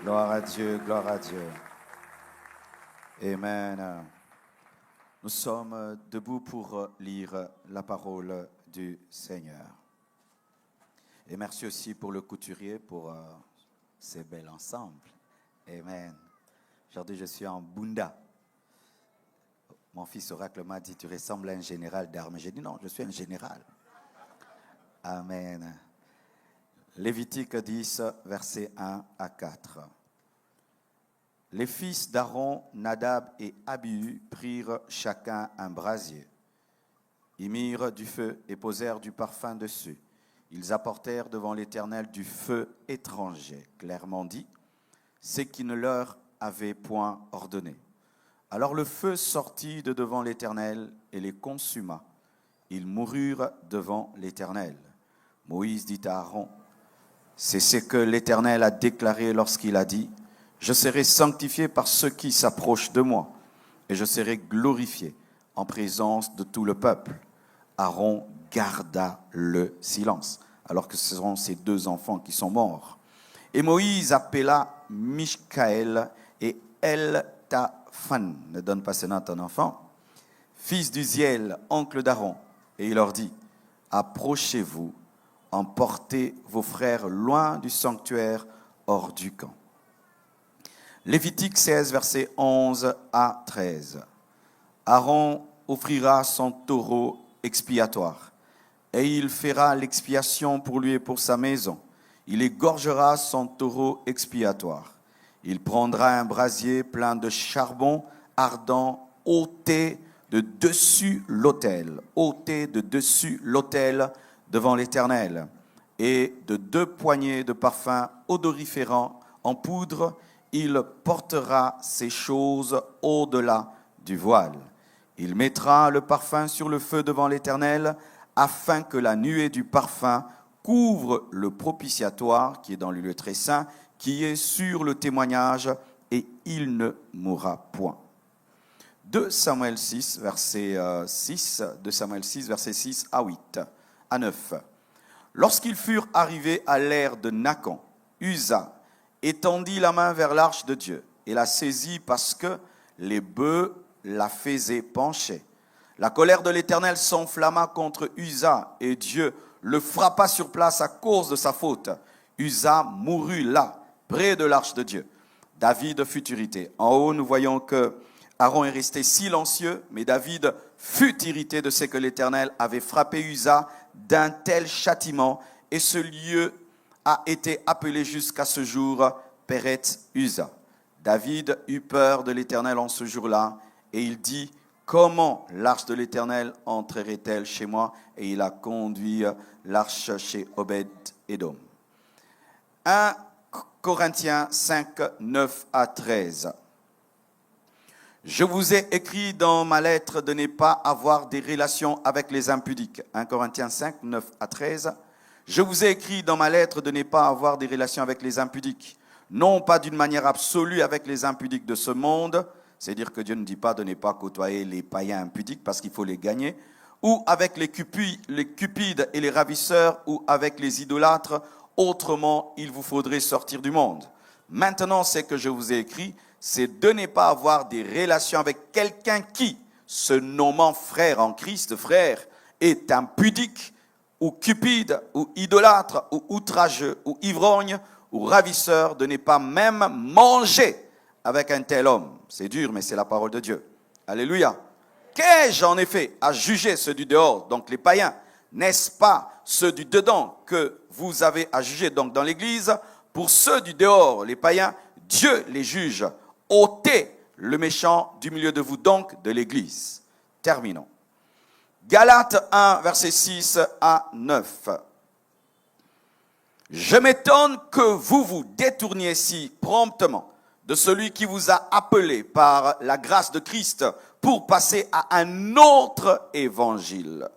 Gloire à Dieu, gloire à Dieu. Amen. Nous sommes debout pour lire la parole du Seigneur. Et merci aussi pour le couturier pour ces bels ensembles. Amen. Aujourd'hui, je suis en Bunda. Mon fils Oracle m'a dit, tu ressembles à un général d'armée. J'ai dit, non, je suis un général. Amen. Lévitique 10, versets 1 à 4. Les fils d'Aaron, Nadab et Abihu prirent chacun un brasier. Ils mirent du feu et posèrent du parfum dessus. Ils apportèrent devant l'Éternel du feu étranger, clairement dit, ce qui ne leur avait point ordonné. Alors le feu sortit de devant l'Éternel et les consuma. Ils moururent devant l'Éternel. Moïse dit à Aaron, c'est ce que l'Éternel a déclaré lorsqu'il a dit, je serai sanctifié par ceux qui s'approchent de moi, et je serai glorifié en présence de tout le peuple. Aaron garda le silence, alors que ce sont ses deux enfants qui sont morts. Et Moïse appela Michkaël et Eltaphan, ne donne pas ce nom à ton enfant, fils d'Uziel, oncle d'Aaron, et il leur dit, approchez-vous, emportez vos frères loin du sanctuaire, hors du camp. Lévitique 16, versets 11 à 13. Aaron offrira son taureau expiatoire, et il fera l'expiation pour lui et pour sa maison. Il égorgera son taureau expiatoire. Il prendra un brasier plein de charbon ardent ôté de dessus l'autel, devant l'Éternel, et de 2 poignées de parfum odoriférant en poudre. Il portera ces choses au-delà du voile. Il mettra le parfum sur le feu devant l'Éternel, afin que la nuée du parfum couvre le propitiatoire qui est dans le lieu très saint, qui est sur le témoignage, et il ne mourra point. 2 Samuel 6, verset 6 à 8, à 9. Lorsqu'ils furent arrivés à l'ère de Nacan, Uza étendit la main vers l'arche de Dieu et la saisit parce que les bœufs la faisaient pencher. La colère de l'Éternel s'enflamma contre Uza et Dieu le frappa sur place à cause de sa faute. Uza mourut là, près de l'arche de Dieu. David fut irrité. En haut, nous voyons que Aaron est resté silencieux, mais David fut irrité de ce que l'Éternel avait frappé Uza d'un tel châtiment, et ce lieu a été appelé jusqu'à ce jour Peret Uza. David eut peur de l'Éternel en ce jour-là, et il dit, comment l'arche de l'Éternel entrerait-elle chez moi? Et il a conduit l'arche chez Obed-Édom. 1 Corinthiens 5, 9 à 13. Je vous ai écrit dans ma lettre de ne pas avoir des relations avec les impudiques. 1 Corinthiens 5, 9 à 13. Je vous ai écrit dans ma lettre de ne pas avoir des relations avec les impudiques, non pas d'une manière absolue avec les impudiques de ce monde, c'est-à-dire que Dieu ne dit pas de ne pas côtoyer les païens impudiques parce qu'il faut les gagner, ou avec les cupides et les ravisseurs, ou avec les idolâtres, autrement il vous faudrait sortir du monde. Maintenant, ce que je vous ai écrit, c'est de ne pas avoir des relations avec quelqu'un qui, se nommant frère en Christ, frère, est impudique, ou cupide, ou idolâtre, ou outrageux, ou ivrogne, ou ravisseur, de ne pas même manger avec un tel homme. C'est dur, mais c'est la parole de Dieu. Alléluia. Qu'ai-je en effet à juger ceux du dehors, donc les païens? N'est-ce pas ceux du dedans que vous avez à juger, donc dans l'Église? Pour ceux du dehors, les païens, Dieu les juge. Ôtez le méchant du milieu de vous, donc de l'Église. Terminons. Galates 1, versets 6 à 9. Je m'étonne que vous vous détourniez si promptement de celui qui vous a appelé par la grâce de Christ pour passer à un autre évangile.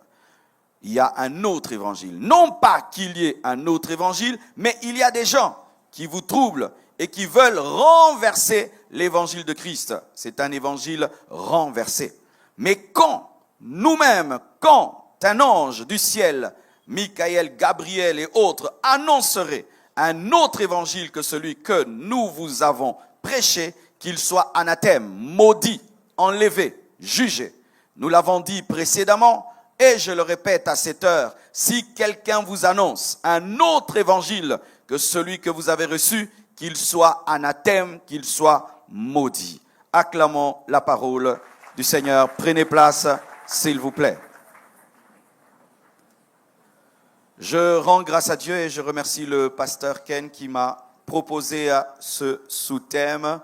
Il y a un autre évangile. Non pas qu'il y ait un autre évangile, mais il y a des gens qui vous troublent et qui veulent renverser l'évangile de Christ. C'est un évangile renversé. Mais quand un ange du ciel, Michaël, Gabriel et autres, annoncerait un autre évangile que celui que nous vous avons prêché, qu'il soit anathème, maudit, enlevé, jugé. Nous l'avons dit précédemment, et je le répète à cette heure, si quelqu'un vous annonce un autre évangile que celui que vous avez reçu, qu'il soit anathème, qu'il soit maudit. Acclamons la parole du Seigneur. Prenez place, s'il vous plaît. Je rends grâce à Dieu et je remercie le pasteur Ken qui m'a proposé ce sous-thème.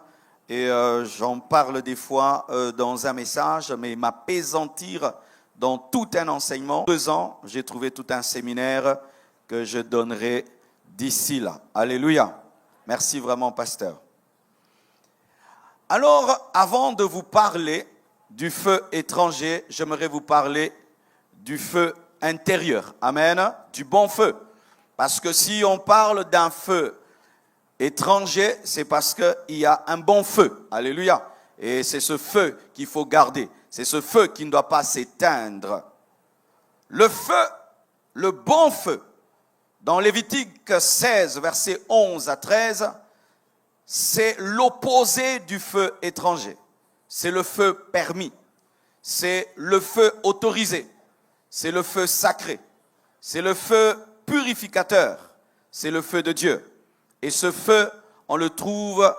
Et j'en parle des fois dans un message, mais m'apaisantir dans tout un enseignement. 2 ans, j'ai trouvé tout un séminaire que je donnerai d'ici là. Alléluia. Merci vraiment, pasteur. Alors, avant de vous parler du feu étranger, j'aimerais vous parler du feu intérieur. Amen. Du bon feu. Parce que si on parle d'un feu étranger, c'est parce qu'il y a un bon feu. Alléluia. Et c'est ce feu qu'il faut garder. C'est ce feu qui ne doit pas s'éteindre. Le feu, le bon feu, dans Lévitique 16, versets 11 à 13, c'est l'opposé du feu étranger. C'est le feu permis. C'est le feu autorisé. C'est le feu sacré. C'est le feu purificateur. C'est le feu de Dieu. Et ce feu, on le trouve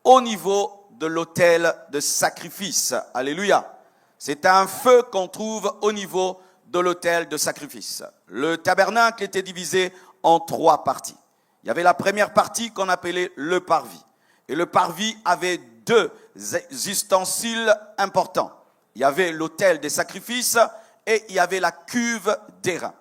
au niveau de l'autel de sacrifice. Alléluia. C'est un feu qu'on trouve au niveau de l'autel de sacrifice. Le tabernacle était divisé en 3 parties. Il y avait la première partie qu'on appelait le parvis. Et le parvis avait 2 ustensiles importants. Il y avait l'autel des sacrifices et il y avait la cuve d'airain.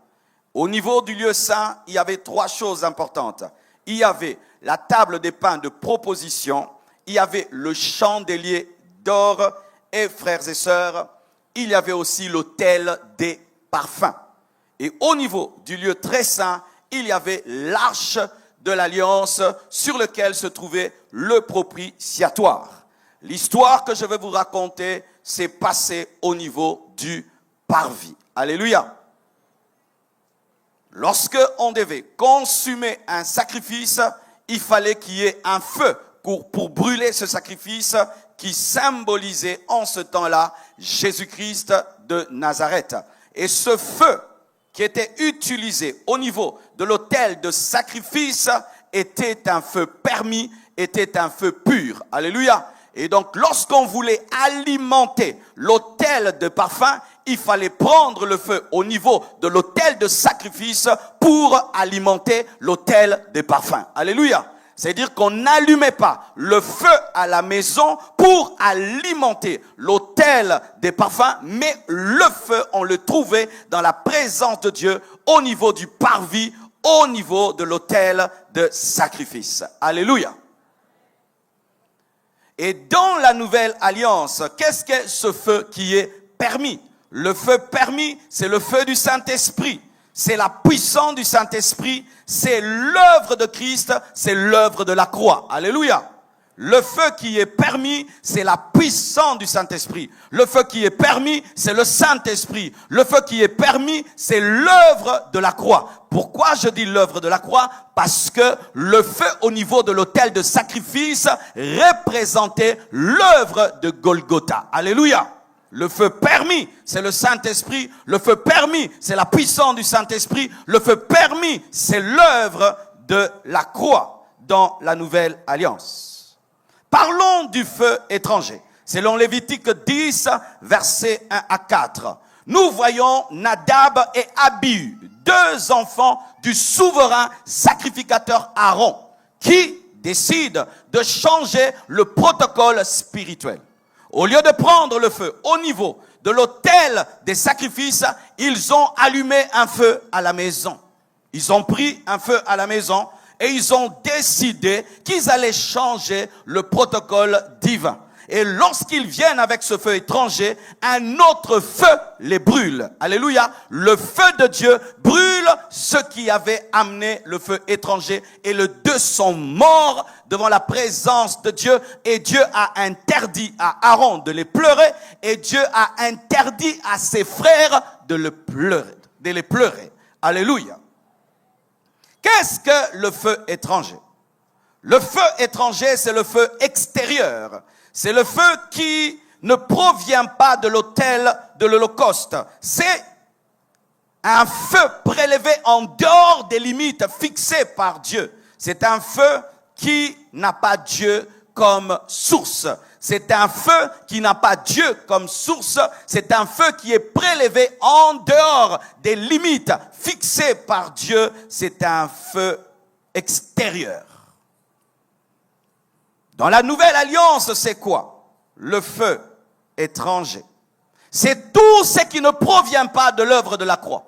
Au niveau du lieu saint, il y avait 3 choses importantes. Il y avait la table des pains de proposition, il y avait le chandelier d'or et frères et sœurs, il y avait aussi l'autel des parfums. Et au niveau du lieu très saint, il y avait l'arche de l'alliance sur lequel se trouvait le propitiatoire. L'histoire que je vais vous raconter s'est passée au niveau du parvis. Alléluia. Lorsque on devait consumer un sacrifice, il fallait qu'il y ait un feu pour brûler ce sacrifice qui symbolisait en ce temps-là Jésus-Christ de Nazareth. Et ce feu qui était utilisé au niveau de l'autel de sacrifice était un feu permis, était un feu pur. Alléluia. Et donc, lorsqu'on voulait alimenter l'autel de parfum, il fallait prendre le feu au niveau de l'autel de sacrifice pour alimenter l'autel des parfums. Alléluia. C'est-à-dire qu'on n'allumait pas le feu à la maison pour alimenter l'autel des parfums, mais le feu, on le trouvait dans la présence de Dieu au niveau du parvis, au niveau de l'autel de sacrifice. Alléluia. Et dans la nouvelle alliance, qu'est-ce que ce feu qui est permis? Le feu permis, c'est le feu du Saint-Esprit. C'est la puissance du Saint-Esprit. C'est l'œuvre de Christ. C'est l'œuvre de la croix. Alléluia. Le feu qui est permis, c'est la puissance du Saint-Esprit. Le feu qui est permis, c'est le Saint-Esprit. Le feu qui est permis, c'est l'œuvre de la croix. Pourquoi je dis l'œuvre de la croix? Parce que le feu au niveau de l'autel de sacrifice représentait l'œuvre de Golgotha. Alléluia. Le feu permis, c'est le Saint-Esprit. Le feu permis, c'est la puissance du Saint-Esprit. Le feu permis, c'est l'œuvre de la croix dans la nouvelle alliance. Parlons du feu étranger. Selon Lévitique 10, versets 1 à 4. Nous voyons Nadab et Abihu, 2 enfants du souverain sacrificateur Aaron, qui décident de changer le protocole spirituel. Au lieu de prendre le feu au niveau de l'autel des sacrifices, ils ont allumé un feu à la maison. Ils ont pris un feu à la maison et ils ont décidé qu'ils allaient changer le protocole divin. Et lorsqu'ils viennent avec ce feu étranger, un autre feu les brûle. Alléluia. Le feu de Dieu brûle ceux qui avaient amené le feu étranger. Et les 2 sont morts devant la présence de Dieu. Et Dieu a interdit à Aaron de les pleurer. Et Dieu a interdit à ses frères de les pleurer. Alléluia. Qu'est-ce que le feu étranger? Le feu étranger, c'est le feu extérieur. C'est le feu qui ne provient pas de l'autel de l'Holocauste. C'est un feu prélevé en dehors des limites fixées par Dieu. C'est un feu qui n'a pas Dieu comme source. C'est un feu qui n'a pas Dieu comme source. C'est un feu qui est prélevé en dehors des limites fixées par Dieu. C'est un feu extérieur. Dans la nouvelle alliance, c'est quoi? Le feu étranger. C'est tout ce qui ne provient pas de l'œuvre de la croix.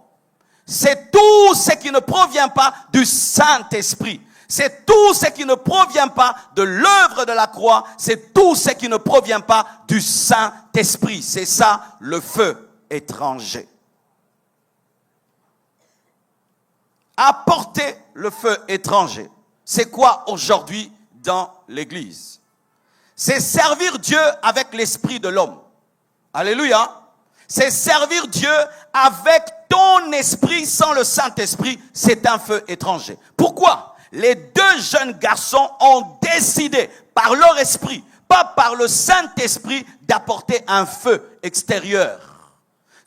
C'est tout ce qui ne provient pas du Saint-Esprit. C'est tout ce qui ne provient pas de l'œuvre de la croix. C'est tout ce qui ne provient pas du Saint-Esprit. C'est ça, le feu étranger. Apporter le feu étranger. C'est quoi aujourd'hui dans l'Église? C'est servir Dieu avec l'esprit de l'homme. Alléluia. C'est servir Dieu avec ton esprit sans le Saint-Esprit. C'est un feu étranger. Pourquoi? Les deux jeunes garçons ont décidé par leur esprit, pas par le Saint-Esprit, d'apporter un feu extérieur.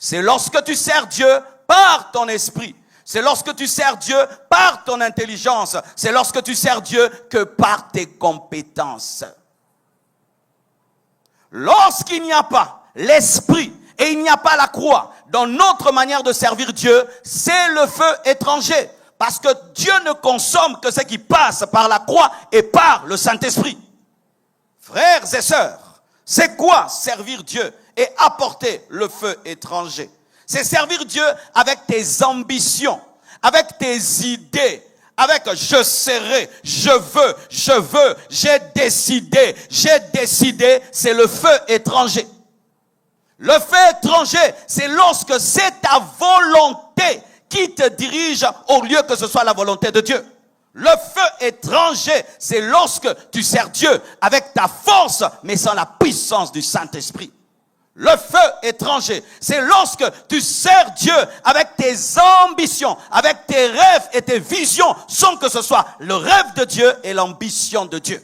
C'est lorsque tu sers Dieu par ton esprit. C'est lorsque tu sers Dieu par ton intelligence. C'est lorsque tu sers Dieu que par tes compétences. Lorsqu'il n'y a pas l'esprit et il n'y a pas la croix dans notre manière de servir Dieu, c'est le feu étranger. Parce que Dieu ne consomme que ce qui passe par la croix et par le Saint-Esprit. Frères et sœurs, c'est quoi servir Dieu et apporter le feu étranger? C'est servir Dieu avec tes ambitions, avec tes idées, avec je serai, je veux, j'ai décidé, c'est le feu étranger. Le feu étranger, c'est lorsque c'est ta volonté qui te dirige au lieu que ce soit la volonté de Dieu. Le feu étranger, c'est lorsque tu sers Dieu avec ta force, mais sans la puissance du Saint-Esprit. Le feu étranger, c'est lorsque tu sers Dieu avec tes ambitions, avec tes rêves et tes visions, sans que ce soit le rêve de Dieu et l'ambition de Dieu.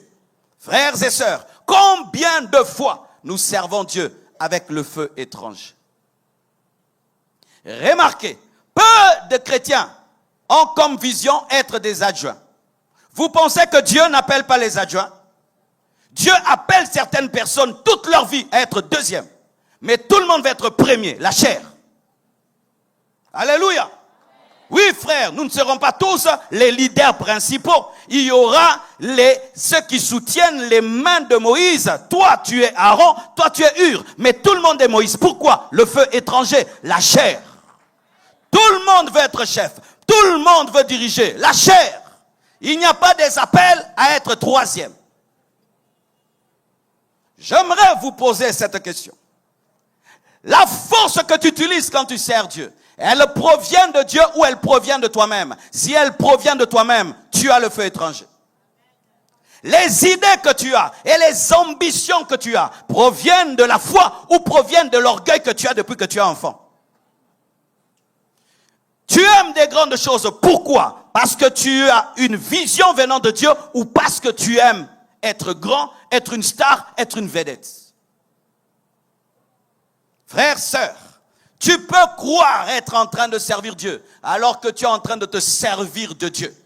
Frères et sœurs, combien de fois nous servons Dieu avec le feu étranger? Remarquez, peu de chrétiens ont comme vision être des adjoints. Vous pensez que Dieu n'appelle pas les adjoints? Dieu appelle certaines personnes toute leur vie à être deuxième. Mais tout le monde va être premier, la chair. Alléluia. Oui, frère, nous ne serons pas tous les leaders principaux. Il y aura ceux qui soutiennent les mains de Moïse. Toi, tu es Aaron, toi, tu es Hur. Mais tout le monde est Moïse. Pourquoi? Le feu étranger, la chair. Tout le monde veut être chef. Tout le monde veut diriger. La chair. Il n'y a pas des appels à être troisième. J'aimerais vous poser cette question. La force que tu utilises quand tu sers Dieu, elle provient de Dieu ou elle provient de toi-même? Si elle provient de toi-même, tu as le feu étranger. Les idées que tu as et les ambitions que tu as proviennent de la foi ou proviennent de l'orgueil que tu as depuis que tu es enfant. Tu aimes des grandes choses. Pourquoi? Parce que tu as une vision venant de Dieu ou parce que tu aimes être grand, être une star, être une vedette. Frères, sœurs, tu peux croire être en train de servir Dieu alors que tu es en train de te servir de Dieu.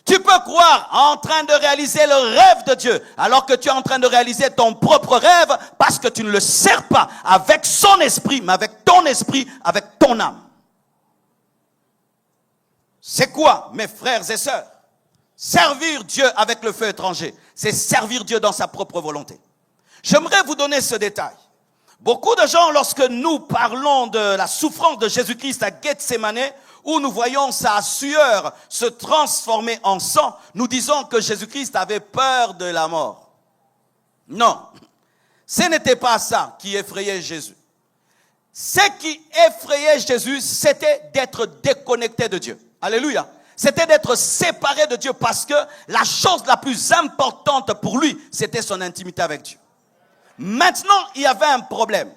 Tu peux croire en train de réaliser le rêve de Dieu alors que tu es en train de réaliser ton propre rêve parce que tu ne le sers pas avec son esprit, mais avec ton esprit, avec ton âme. C'est quoi, mes frères et sœurs? Servir Dieu avec le feu étranger, c'est servir Dieu dans sa propre volonté. J'aimerais vous donner ce détail. Beaucoup de gens, lorsque nous parlons de la souffrance de Jésus-Christ à Gethsémane, où nous voyons sa sueur se transformer en sang, nous disons que Jésus-Christ avait peur de la mort. Non, ce n'était pas ça qui effrayait Jésus. Ce qui effrayait Jésus, c'était d'être déconnecté de Dieu. Alléluia. C'était d'être séparé de Dieu parce que la chose la plus importante pour lui, c'était son intimité avec Dieu. Maintenant, il y avait un problème.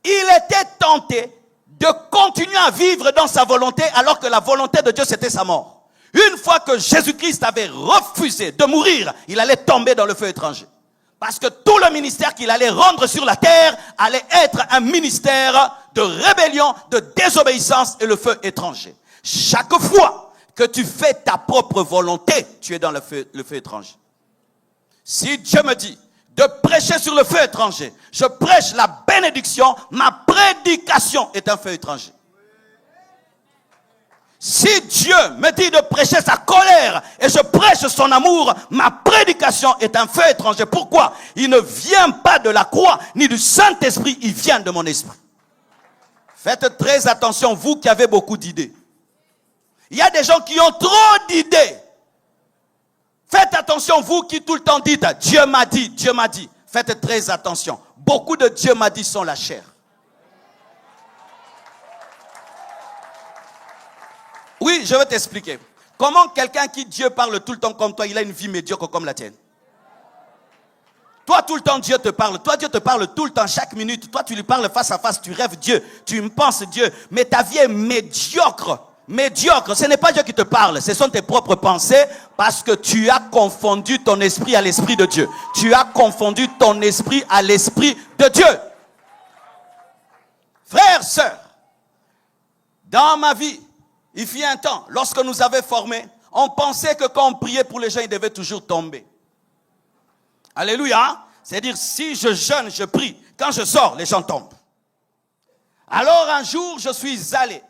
Il était tenté de continuer à vivre dans sa volonté alors que la volonté de Dieu, c'était sa mort. Une fois que Jésus-Christ avait refusé de mourir, il allait tomber dans le feu étranger. Parce que tout le ministère qu'il allait rendre sur la terre allait être un ministère de rébellion, de désobéissance et le feu étranger. Chaque fois que tu fais ta propre volonté, tu es dans le feu étranger. Si Dieu me dit de prêcher sur le feu étranger, je prêche la bénédiction, ma prédication est un feu étranger. Si Dieu me dit de prêcher sa colère et je prêche son amour, ma prédication est un feu étranger. Pourquoi? Il ne vient pas de la croix ni du Saint-Esprit, il vient de mon esprit. Faites très attention, vous qui avez beaucoup d'idées. Il y a des gens qui ont trop d'idées. Faites attention, vous qui tout le temps dites « Dieu m'a dit, Dieu m'a dit ». Faites très attention. Beaucoup de Dieu m'a dit sont la chair. Oui, je vais t'expliquer. Comment quelqu'un qui Dieu parle tout le temps comme toi, il a une vie médiocre comme la tienne? Toi, tout le temps, Dieu te parle. Toi, Dieu te parle tout le temps, chaque minute. Toi, tu lui parles face à face, tu rêves Dieu, tu me penses Dieu. Mais ta vie est médiocre. Médiocre, ce n'est pas Dieu qui te parle, ce sont tes propres pensées parce que tu as confondu ton esprit à l'esprit de Dieu. Tu as confondu ton esprit à l'esprit de Dieu. Frères, sœurs, dans ma vie, il fut un temps, lorsque nous avions formé, on pensait que quand on priait pour les gens, ils devaient toujours tomber. Alléluia. C'est-à-dire, si je jeûne, je prie. Quand je sors, les gens tombent. Alors un jour, je suis allé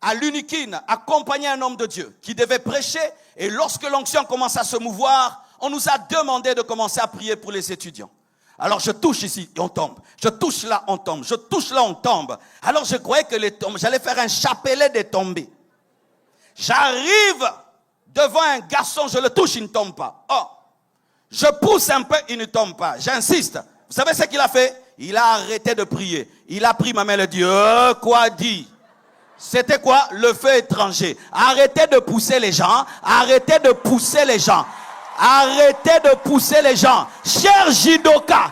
à l'Unikine, accompagner un homme de Dieu qui devait prêcher. Et lorsque l'onction commence à se mouvoir, on nous a demandé de commencer à prier pour les étudiants. Alors je touche ici, on tombe. Je touche là, on tombe. Je touche là, on tombe. Alors je croyais que j'allais faire un chapelet des tombées. J'arrive devant un garçon, je le touche, il ne tombe pas. Oh, je pousse un peu, il ne tombe pas. J'insiste. Vous savez ce qu'il a fait? Il a arrêté de prier. Il a pris ma main et il a dit, quoi dit? C'était quoi? Le feu étranger. Arrêtez de pousser les gens. Arrêtez de pousser les gens. Arrêtez de pousser les gens. Cher Jidoka,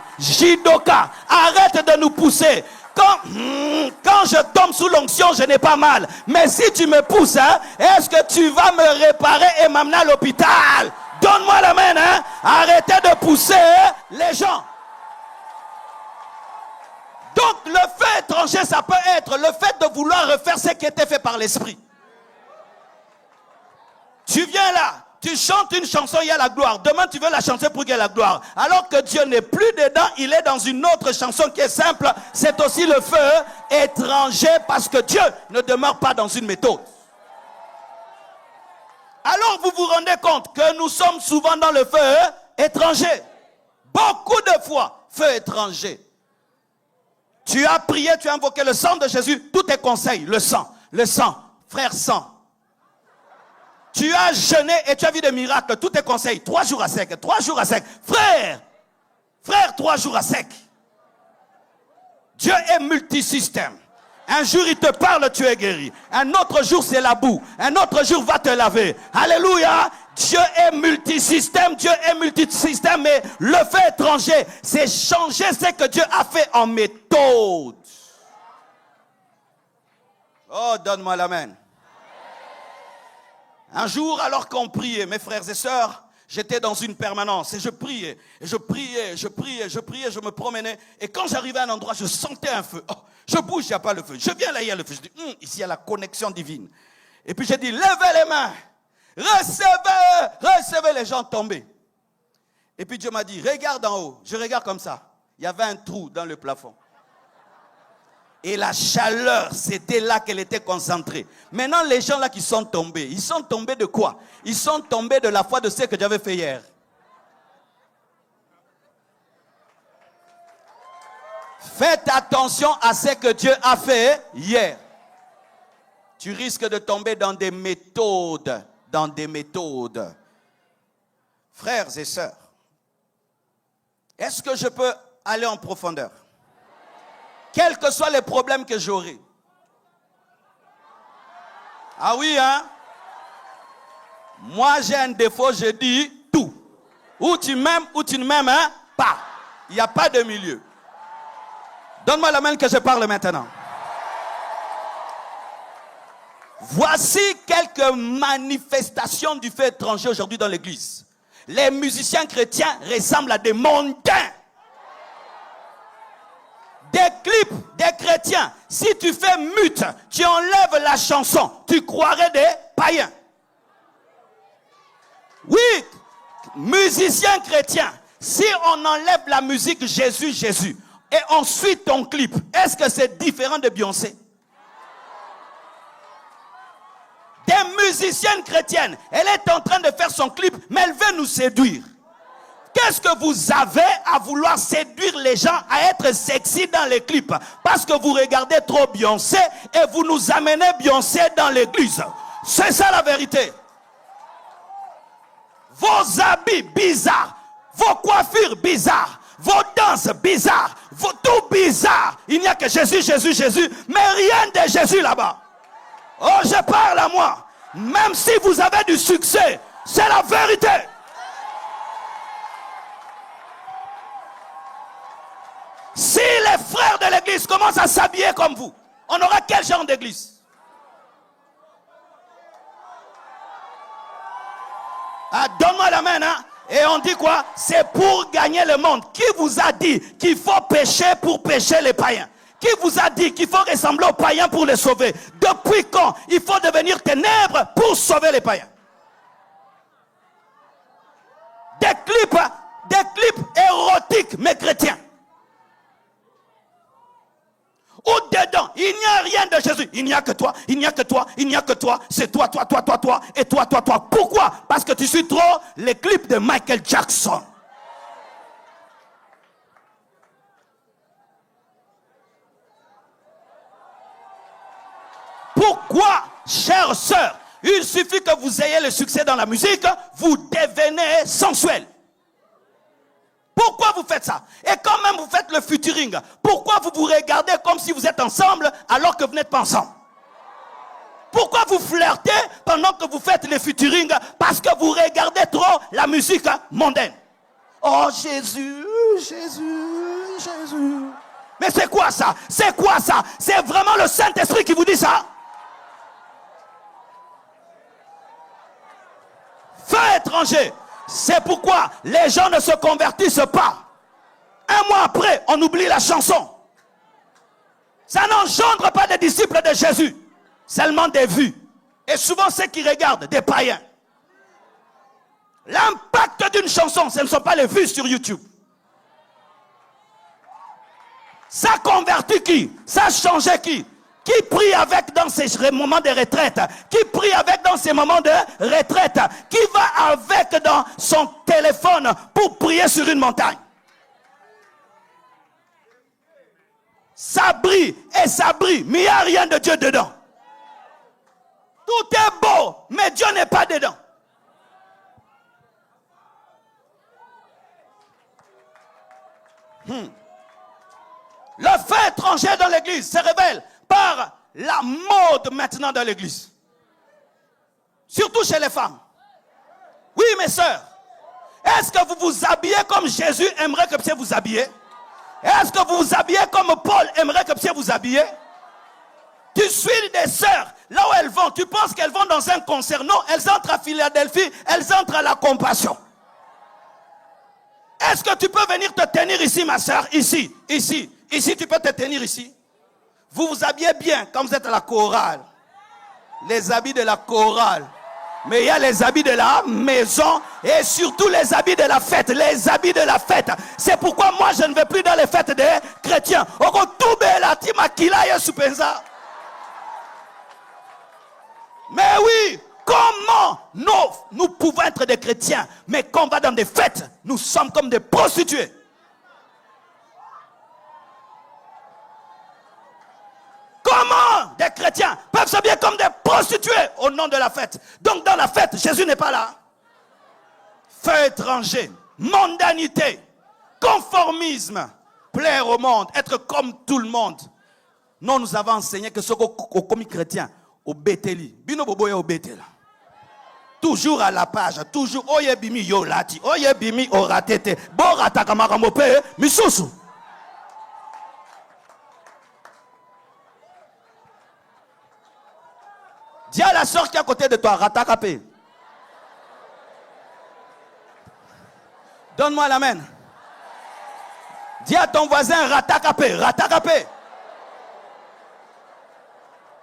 arrête de nous pousser. Quand je tombe sous l'onction, je n'ai pas mal. Mais si tu me pousses, est-ce que tu vas me réparer et m'amener à l'hôpital? Donne-moi la main. Arrêtez de pousser les gens. Donc le feu étranger, ça peut être le fait de vouloir refaire ce qui était fait par l'esprit. Tu viens là, tu chantes une chanson, il y a la gloire. Demain, tu veux la chanter pour qu'il y ait la gloire. Alors que Dieu n'est plus dedans, il est dans une autre chanson qui est simple. C'est aussi le feu étranger parce que Dieu ne demeure pas dans une méthode. Alors vous vous rendez compte que nous sommes souvent dans le feu étranger. Beaucoup de fois, feu étranger. Tu as prié, tu as invoqué le sang de Jésus, tous tes conseils, le sang, frère sang. Tu as jeûné et tu as vu des miracles, tous tes conseils, 3 jours à sec, frère, 3 jours à sec. Dieu est multisystème. Un jour il te parle, tu es guéri. Un autre jour c'est la boue. Un autre jour va te laver. Alléluia. Dieu est multisystème, mais le feu étranger, c'est changer ce que Dieu a fait en méthode. Oh, donne-moi l'amen. Un jour, alors qu'on priait, mes frères et sœurs, j'étais dans une permanence et je priais, je me promenais. Et quand j'arrivais à un endroit, je sentais un feu. Oh, je bouge, il n'y a pas le feu. Je viens là, il y a le feu. Je dis, ici, il y a la connexion divine. Et puis j'ai dit, levez les mains. Recevez les gens tombés. Et puis Dieu m'a dit, regarde en haut. Je regarde comme ça. Il y avait un trou dans le plafond. Et la chaleur, c'était là qu'elle était concentrée. Maintenant, les gens là qui sont tombés, ils sont tombés de quoi? Ils sont tombés de la foi de ce que j'avais fait hier. Faites attention à ce que Dieu a fait hier. Tu risques de tomber dans des méthodes. Frères et sœurs, est-ce que je peux aller en profondeur? Quels que soient les problèmes que j'aurai. Ah oui, hein? Moi, j'ai un défaut, je dis tout. Ou tu m'aimes, ou tu ne m'aimes pas. Il n'y a pas de milieu. Donne-moi la main que je parle maintenant. Voici quelques manifestations du feu étranger aujourd'hui dans l'église. Les musiciens chrétiens ressemblent à des mondains. Des clips des chrétiens, si tu fais mute, tu enlèves la chanson, tu croirais des païens. Oui, musiciens chrétiens, si on enlève la musique Jésus, Jésus, et ensuite ton clip, est-ce que c'est différent de Beyoncé? Des musiciennes chrétiennes, elle est en train de faire son clip, mais elle veut nous séduire. Qu'est-ce que vous avez à vouloir séduire les gens à être sexy dans les clips? Parce que vous regardez trop Beyoncé et vous nous amenez Beyoncé dans l'église. C'est ça la vérité. Vos habits bizarres, vos coiffures bizarres, vos danses bizarres, tout bizarre. Il n'y a que Jésus, Jésus, Jésus, mais rien de Jésus là-bas. Oh, je parle à moi. Même si vous avez du succès, c'est la vérité. Si les frères de l'église commencent à s'habiller comme vous, on aura quel genre d'église? Ah, donne-moi la main, hein? Et on dit quoi? C'est pour gagner le monde. Qui vous a dit qu'il faut pécher pour pécher les païens? Qui vous a dit qu'il faut ressembler aux païens pour les sauver? Depuis quand il faut devenir ténèbres pour sauver les païens? Des clips érotiques mais chrétiens. Au-dedans, il n'y a rien de Jésus. Il n'y a que toi, il n'y a que toi, il n'y a que toi. C'est toi, toi, toi, toi, toi, et toi, toi, toi. Pourquoi? Parce que tu suis trop les clips de Michael Jackson. Pourquoi, chères sœurs, il suffit que vous ayez le succès dans la musique, vous devenez sensuel. Pourquoi vous faites ça? Et quand même vous faites le featuring, pourquoi vous vous regardez comme si vous êtes ensemble alors que vous n'êtes pas ensemble? Pourquoi vous flirtez pendant que vous faites le featuring? Parce que vous regardez trop la musique mondaine. Oh Jésus, Jésus, Jésus. Mais c'est quoi ça? C'est quoi ça? C'est vraiment le Saint-Esprit qui vous dit ça? Feu étranger. C'est pourquoi les gens ne se convertissent pas. Un mois après, on oublie la chanson. Ça n'engendre pas des disciples de Jésus, seulement des vues. Et souvent ceux qui regardent, des païens. L'impact d'une chanson, ce ne sont pas les vues sur YouTube. Ça convertit qui? Ça change qui? Qui prie avec dans ces moments de retraite? Qui prie avec dans ces moments de retraite? Qui va avec dans son téléphone pour prier sur une montagne? Ça brille et ça brille, mais il n'y a rien de Dieu dedans. Tout est beau, mais Dieu n'est pas dedans. Le fait étranger dans l'église se révèle par la mode maintenant dans l'église. Surtout chez les femmes. Oui, mes sœurs. Est-ce que vous vous habillez comme Jésus aimerait que Pierre vous habillez? Est-ce que vous vous habillez comme Paul aimerait que Pierre vous habillez? Tu suis des sœurs, là où elles vont, tu penses qu'elles vont dans un concert? Non, elles entrent à Philadelphie, elles entrent à la Compassion. Est-ce que tu peux venir te tenir ici, ma sœur? Ici, tu peux te tenir ici. Vous vous habillez bien quand vous êtes à la chorale. Les habits de la chorale. Mais il y a les habits de la maison et surtout les habits de la fête. Les habits de la fête. C'est pourquoi moi je ne vais plus dans les fêtes des chrétiens. Mais oui, comment nous pouvons être des chrétiens, mais quand on va dans des fêtes, nous sommes comme des prostituées. Comment des chrétiens peuvent s'habiller comme des prostituées au nom de la fête? Donc dans la fête, Jésus n'est pas là. Feu étranger, mondanité, conformisme, plaire au monde, être comme tout le monde. Non, nous avons enseigné que ce qu'on comme chrétien, au Bétéli, bino boboye au Bétéli. Toujours à la page, toujours oye bimi yo lati, oye bimi oratete, borata kamaramope, misusu. Dis à la soeur qui est à côté de toi, ratakapé. Donne-moi l'amen. Dis à ton voisin, ratakapé, ratakapé.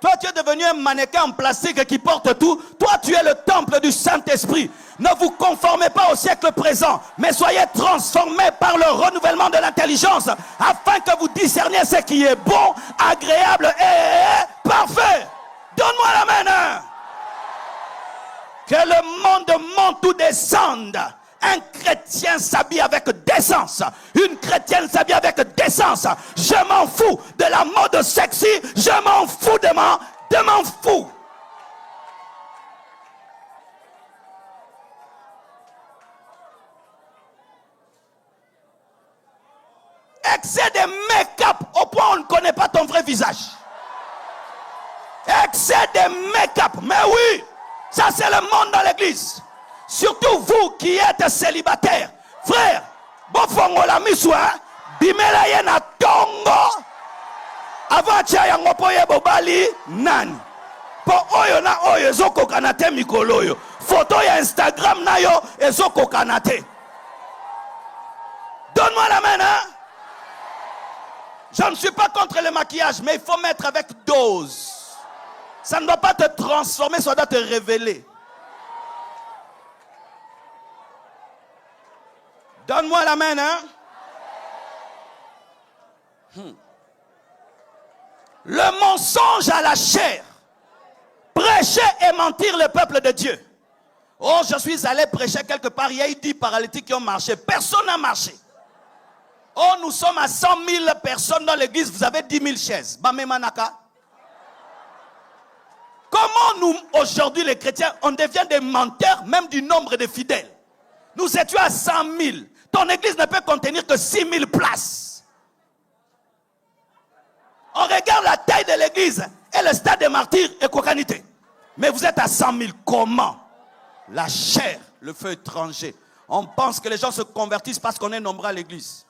Toi, tu es devenu un mannequin en plastique qui porte tout. Toi, tu es le temple du Saint-Esprit. Ne vous conformez pas au siècle présent, mais soyez transformés par le renouvellement de l'intelligence, afin que vous discerniez ce qui est bon, agréable et parfait. Donne-moi l'amen. Hein? Que le monde monte ou descende. Un chrétien s'habille avec décence. Une chrétienne s'habille avec décence. Je m'en fous de la mode sexy. Je m'en fous de m'en fous. Excès de make-up au point où on ne connaît pas ton vrai visage. Excès de make-up. Mais oui, ça c'est le monde dans l'église. Surtout vous qui êtes célibataires. Frère, bofongo la miswa, bimela ye na tongo. Avant tia yango po ye bobali nani. Po oyo na oyo ezoko kanate mikolo yo. Photo ya Instagram na yo ezoko kanate. Donne-moi la main, hein. Je ne suis pas contre le maquillage, mais il faut mettre avec dose. Ça ne doit pas te transformer, ça doit te révéler. Donne-moi la main, hein. Le mensonge à la chair. Prêcher et mentir le peuple de Dieu. Oh, je suis allé prêcher quelque part, il y a eu 10 paralytiques qui ont marché. Personne n'a marché. Oh, nous sommes à 100 000 personnes dans l'église, vous avez 10 000 chaises. Bamemanaka. Comment nous, aujourd'hui les chrétiens, on devient des menteurs, même du nombre de fidèles. Nous étions à 100 000. Ton église ne peut contenir que 6 000 places. On regarde la taille de l'église et le stade des martyrs et Kokanité. Mais vous êtes à 100 000. Comment? La chair, le feu étranger. On pense que les gens se convertissent parce qu'on est nombreux à l'église.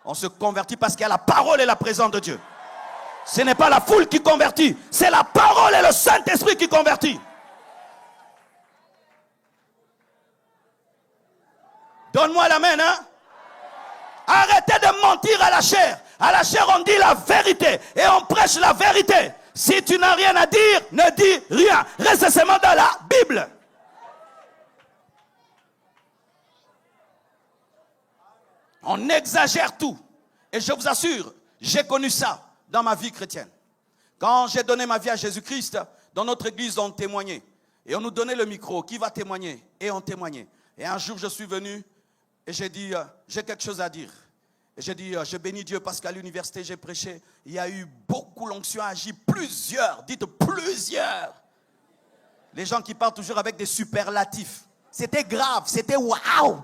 On se convertit parce qu'il y a la parole et la présence de Dieu. Ce n'est pas la foule qui convertit, c'est la parole et le Saint-Esprit qui convertit. Donne-moi la main, hein? Arrêtez de mentir à la chair. À la chair, on dit la vérité et on prêche la vérité. Si tu n'as rien à dire, ne dis rien. Reste seulement dans la Bible. On exagère tout. Et je vous assure, j'ai connu ça dans ma vie chrétienne. Quand j'ai donné ma vie à Jésus-Christ, dans notre église, on témoignait. Et on nous donnait le micro. Qui va témoigner? Et on témoignait. Et un jour, je suis venu et j'ai dit, j'ai quelque chose à dire. Et j'ai dit, je bénis Dieu parce qu'à l'université, j'ai prêché. Il y a eu beaucoup l'onction agi. Plusieurs, dites plusieurs. Les gens qui parlent toujours avec des superlatifs. C'était grave, c'était waouh.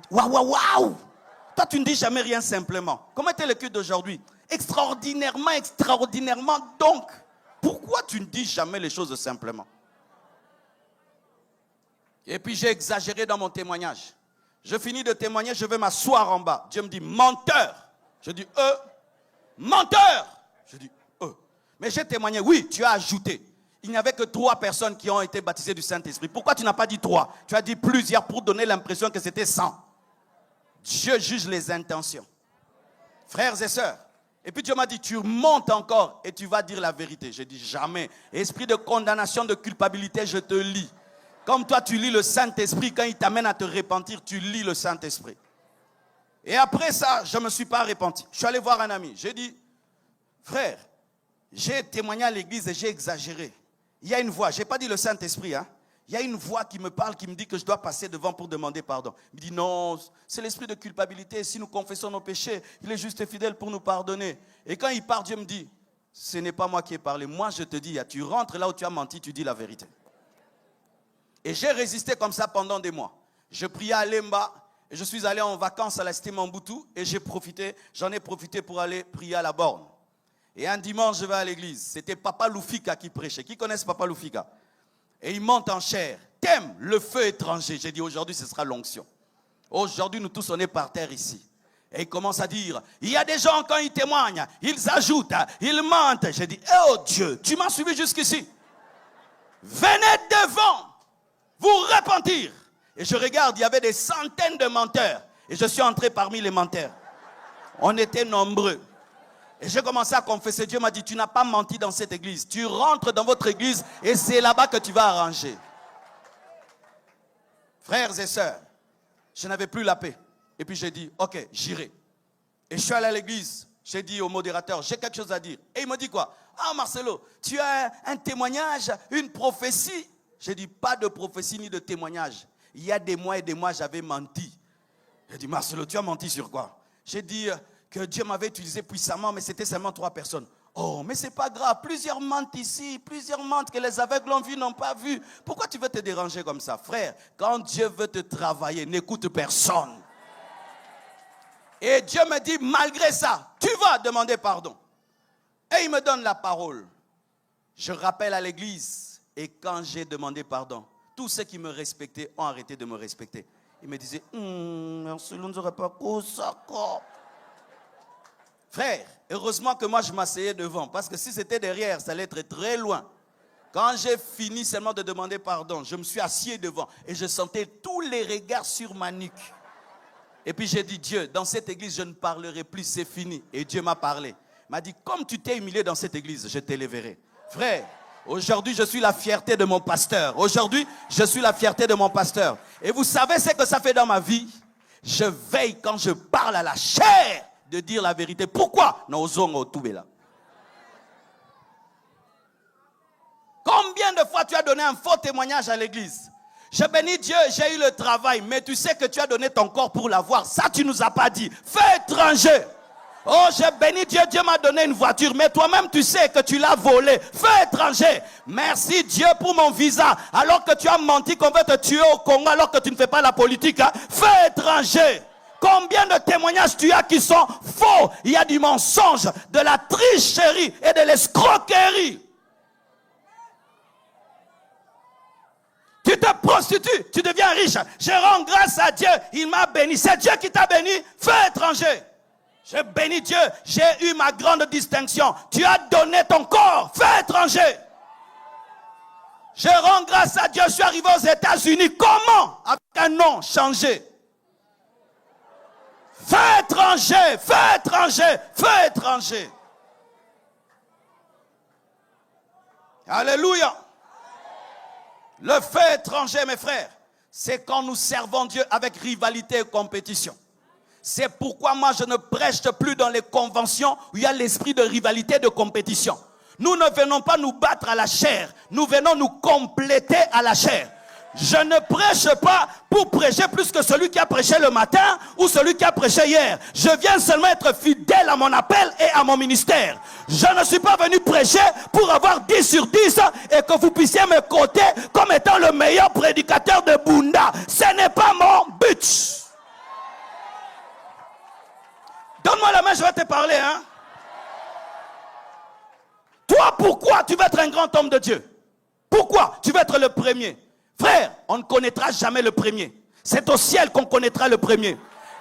Waouh, waouh, waouh. Toi, tu ne dis jamais rien simplement. Comment était le culte d'aujourd'hui? Extraordinairement, extraordinairement. Donc, pourquoi tu ne dis jamais les choses simplement? Et puis, j'ai exagéré dans mon témoignage. Je finis de témoigner, je vais m'asseoir en bas. Dieu me dit, menteur. Je dis, menteur. Je dis, Mais j'ai témoigné, oui, tu as ajouté. Il n'y avait que 3 personnes qui ont été baptisées du Saint-Esprit. Pourquoi tu n'as pas dit 3? Tu as dit plusieurs pour donner l'impression que c'était 100. Dieu juge les intentions. Frères et sœurs. Et puis Dieu m'a dit, tu montes encore et tu vas dire la vérité. J'ai dit, jamais. Esprit de condamnation, de culpabilité, je te lis. Comme toi, tu lis le Saint-Esprit, quand il t'amène à te repentir, tu lis le Saint-Esprit. Et après ça, je ne me suis pas repenti. Je suis allé voir un ami. J'ai dit, frère, j'ai témoigné à l'église et j'ai exagéré. Il y a une voix, je n'ai pas dit le Saint-Esprit, hein. Il y a une voix qui me parle, qui me dit que je dois passer devant pour demander pardon. Il me dit non, c'est l'esprit de culpabilité. Si nous confessons nos péchés, il est juste et fidèle pour nous pardonner. Et quand il part, Dieu me dit, ce n'est pas moi qui ai parlé. Moi, je te dis, tu rentres là où tu as menti, tu dis la vérité. Et j'ai résisté comme ça pendant des mois. Je priais à Lemba et je suis allé en vacances à la cité Mambutu et j'en ai profité pour aller prier à la borne. Et un dimanche, je vais à l'église. C'était Papa Loufika qui prêchait. Qui connaissent Papa Loufika? Et il monte en chair. T'aimes le feu étranger. J'ai dit aujourd'hui, ce sera l'onction. Aujourd'hui, nous tous, on est par terre ici. Et il commence à dire, il y a des gens, quand ils témoignent, ils ajoutent, ils mentent. J'ai dit, oh Dieu, tu m'as suivi jusqu'ici. venez devant vous repentir. Et je regarde, il y avait des centaines de menteurs. Et je suis entré parmi les menteurs. On était nombreux. Et j'ai commencé à confesser. Dieu m'a dit, tu n'as pas menti dans cette église. Tu rentres dans votre église et c'est là-bas que tu vas arranger. Frères et sœurs, je n'avais plus la paix. Et puis j'ai dit, ok, j'irai. Et je suis allé à l'église. J'ai dit au modérateur, j'ai quelque chose à dire. Et il me dit quoi? Ah Marcelo, tu as un témoignage, une prophétie. J'ai dit, pas de prophétie ni de témoignage. Il y a des mois et des mois, j'avais menti. J'ai dit, Marcelo, tu as menti sur quoi? J'ai dit que Dieu m'avait utilisé puissamment, mais c'était seulement 3 personnes. Oh, mais c'est pas grave. Plusieurs mentent ici, plusieurs mentent que les aveugles ont vu, n'ont pas vu. Pourquoi tu veux te déranger comme ça? Frère, quand Dieu veut te travailler, n'écoute personne. Et Dieu me dit, malgré ça, tu vas demander pardon. Et il me donne la parole. Je rappelle à l'église. Et quand j'ai demandé pardon, tous ceux qui me respectaient ont arrêté de me respecter. Ils me disaient, merci, nous n'aurait pas ça. Frère, heureusement que moi je m'asseyais devant. Parce que si c'était derrière, ça allait être très loin. Quand j'ai fini seulement de demander pardon, je me suis assis devant. Et je sentais tous les regards sur ma nuque. Et puis j'ai dit, Dieu, dans cette église, je ne parlerai plus, c'est fini. Et Dieu m'a parlé. Il m'a dit, comme tu t'es humilié dans cette église, je t'éleverai. Frère, aujourd'hui, je suis la fierté de mon pasteur. Aujourd'hui, je suis la fierté de mon pasteur. Et vous savez ce que ça fait dans ma vie? Je veille quand je parle à la chair de dire la vérité. Pourquoi? Combien de fois tu as donné un faux témoignage à l'église? Je bénis Dieu, j'ai eu le travail, mais tu sais que tu as donné ton corps pour l'avoir. Ça, tu nous as pas dit. Fais étranger. Oh, j'ai béni Dieu, Dieu m'a donné une voiture, mais toi-même tu sais que tu l'as volée. Fais étranger. Merci Dieu pour mon visa, alors que tu as menti qu'on veut te tuer au Congo, alors que tu ne fais pas la politique. Hein? Fais étranger. Combien de témoignages tu as qui sont faux? Il y a du mensonge, de la tricherie et de l'escroquerie. Tu te prostitues, tu deviens riche. Je rends grâce à Dieu, il m'a béni. C'est Dieu qui t'a béni. Fais étranger. Je bénis Dieu, j'ai eu ma grande distinction. Tu as donné ton corps, fais étranger. Je rends grâce à Dieu, je suis arrivé aux États-Unis. Comment? Avec un nom changé. Fais étranger, fais étranger, fais étranger. Alléluia. Le fait étranger, mes frères, c'est quand nous servons Dieu avec rivalité et compétition. C'est pourquoi moi je ne prêche plus dans les conventions où il y a l'esprit de rivalité et de compétition. Nous ne venons pas nous battre à la chair, nous venons nous compléter à la chair. Je ne prêche pas pour prêcher plus que celui qui a prêché le matin ou celui qui a prêché hier. Je viens seulement être fidèle à mon appel et à mon ministère. Je ne suis pas venu prêcher pour avoir 10 sur 10 et que vous puissiez me coter comme étant le meilleur prédicateur de Bunda. Ce n'est pas mon but. Donne-moi la main, je vais te parler. Hein? Toi, pourquoi tu veux être un grand homme de Dieu? Pourquoi tu veux être le premier? Frère, on ne connaîtra jamais le premier. C'est au ciel qu'on connaîtra le premier.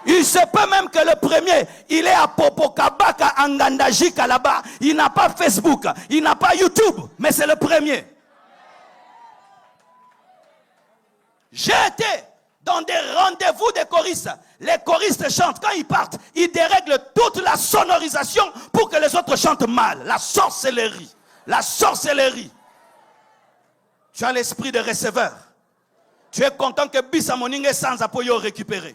Il se peut même que le premier, il est à Popokabaka, à Ngandajika là-bas. Il n'a pas Facebook, il n'a pas YouTube, mais c'est le premier. J'ai été dans des rendez-vous des choristes. Les choristes chantent. Quand ils partent, ils dérèglent toute la sonorisation pour que les autres chantent mal. La sorcellerie. La sorcellerie. Tu as l'esprit de receveur. Tu es content que Bisa Moningue sans appuyer récupérer.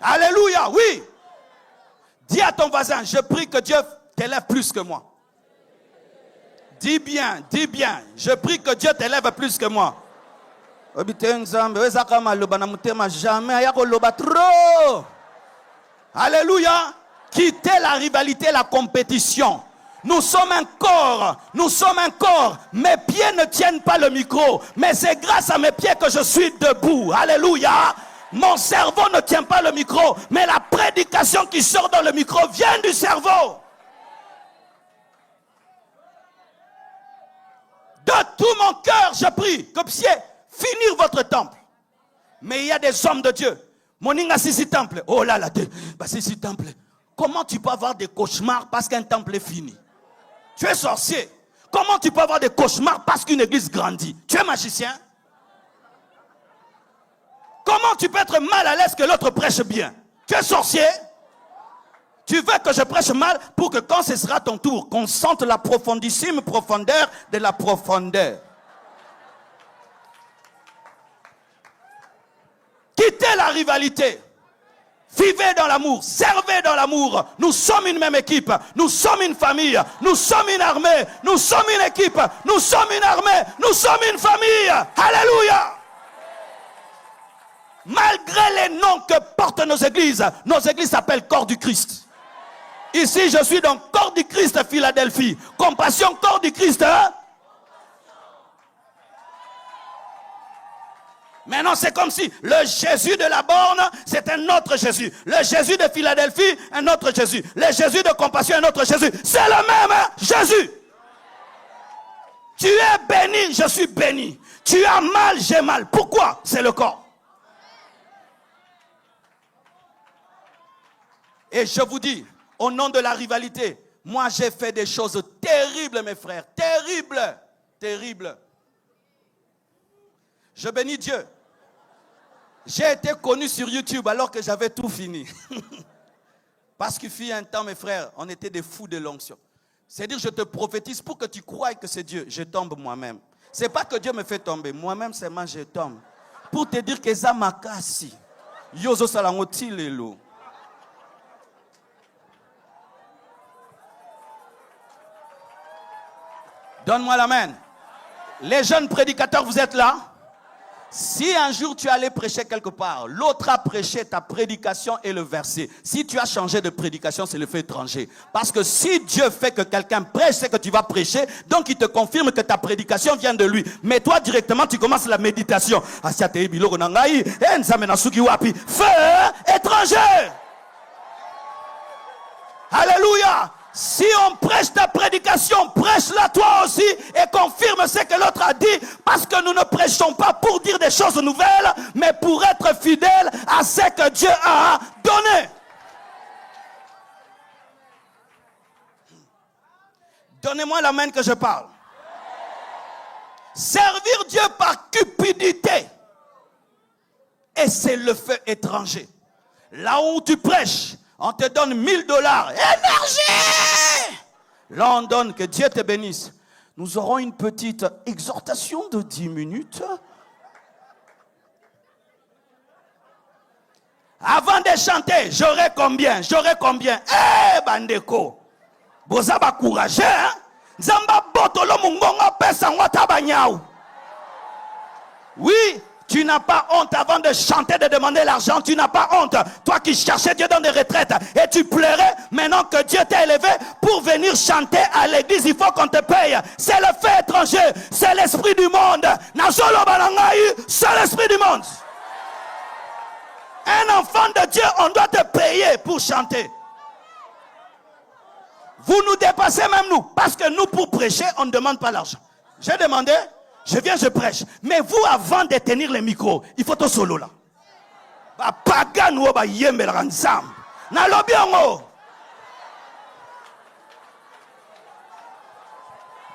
Alléluia, oui. Dis à ton voisin, je prie que Dieu t'élève plus que moi. Dis bien, je prie que Dieu t'élève plus que moi. Alléluia. Quittez la rivalité, la compétition. Nous sommes un corps. Mes pieds ne tiennent pas le micro, mais c'est grâce à mes pieds que je suis debout. Alléluia. Mon cerveau ne tient pas le micro, mais la prédication qui sort dans le micro vient du cerveau. De tout mon cœur, je prie que puissiez finir votre temple. Mais il y a des hommes de Dieu. Moninga Sisi temple. Oh là là, Sisi temple. Comment tu peux avoir des cauchemars parce qu'un temple est fini? Tu es sorcier. Comment tu peux avoir des cauchemars parce qu'une église grandit? Tu es magicien? Comment tu peux être mal à l'aise que l'autre prêche bien? Tu es sorcier? Tu veux que je prêche mal pour que quand ce sera ton tour, qu'on sente la profondissime profondeur de la profondeur. Quittez la rivalité. Vivez dans l'amour, servez dans l'amour. Nous sommes une même équipe, nous sommes une famille, nous sommes une armée, nous sommes une équipe, nous sommes une armée, nous sommes une famille. Alléluia. Malgré les noms que portent nos églises s'appellent Corps du Christ. Ici, je suis dans Corps du Christ Philadelphie. Compassion, Corps du Christ. Hein? Maintenant, c'est comme si le Jésus de la borne, c'est un autre Jésus. Le Jésus de Philadelphie, un autre Jésus. Le Jésus de compassion, un autre Jésus. C'est le même Jésus. Tu es béni, je suis béni. Tu as mal, j'ai mal. Pourquoi? C'est le corps. Et je vous dis, au nom de la rivalité, moi j'ai fait des choses terribles, mes frères. Terribles. Terribles. Je bénis Dieu. J'ai été connu sur YouTube alors que j'avais tout fini. Parce qu'il fut un temps, mes frères, on était des fous de l'onction. C'est-à-dire, je te prophétise pour que tu croies que c'est Dieu. Je tombe moi-même. C'est pas que Dieu me fait tomber. Moi-même, seulement je tombe. Pour te dire que ça m'a cassé. Yozo salangoti lelo. Donne-moi la main. Les jeunes prédicateurs, vous êtes là? Si un jour tu allais prêcher quelque part, l'autre a prêché ta prédication et le verset. Si tu as changé de prédication, c'est le fait étranger. Parce que si Dieu fait que quelqu'un prêche, c'est que tu vas prêcher, donc il te confirme que ta prédication vient de lui. Mais toi, directement, tu commences la méditation. Feu étranger. Alléluia. Si on prêche ta prédication, prêche-la toi aussi et confirme ce que l'autre a dit, parce que nous ne prêchons pas pour dire des choses nouvelles, mais pour être fidèles à ce que Dieu a donné. Donnez-moi la main que je parle. Servir Dieu par cupidité, et c'est le feu étranger. Là où tu prêches, on te donne $1000. Énergie! Là, on donne, que Dieu te bénisse. Nous aurons une petite exhortation de 10 minutes. Avant de chanter, j'aurai combien? J'aurai combien? Eh, bandeko! Boza ba courageux, hein? Zamba botolo mungonga pesa ngota banyao. Oui. Tu n'as pas honte avant de chanter, de demander l'argent. Tu n'as pas honte. Toi qui cherchais Dieu dans des retraites et tu pleurais, maintenant que Dieu t'a élevé pour venir chanter à l'église, il faut qu'on te paye. C'est le fait étranger. C'est l'esprit du monde. C'est l'esprit du monde. Un enfant de Dieu, on doit te payer pour chanter. Vous nous dépassez même nous. Parce que nous, pour prêcher, on ne demande pas l'argent. J'ai demandé. Je viens, je prêche. Mais vous, avant de tenir le micro, il faut tout solo là.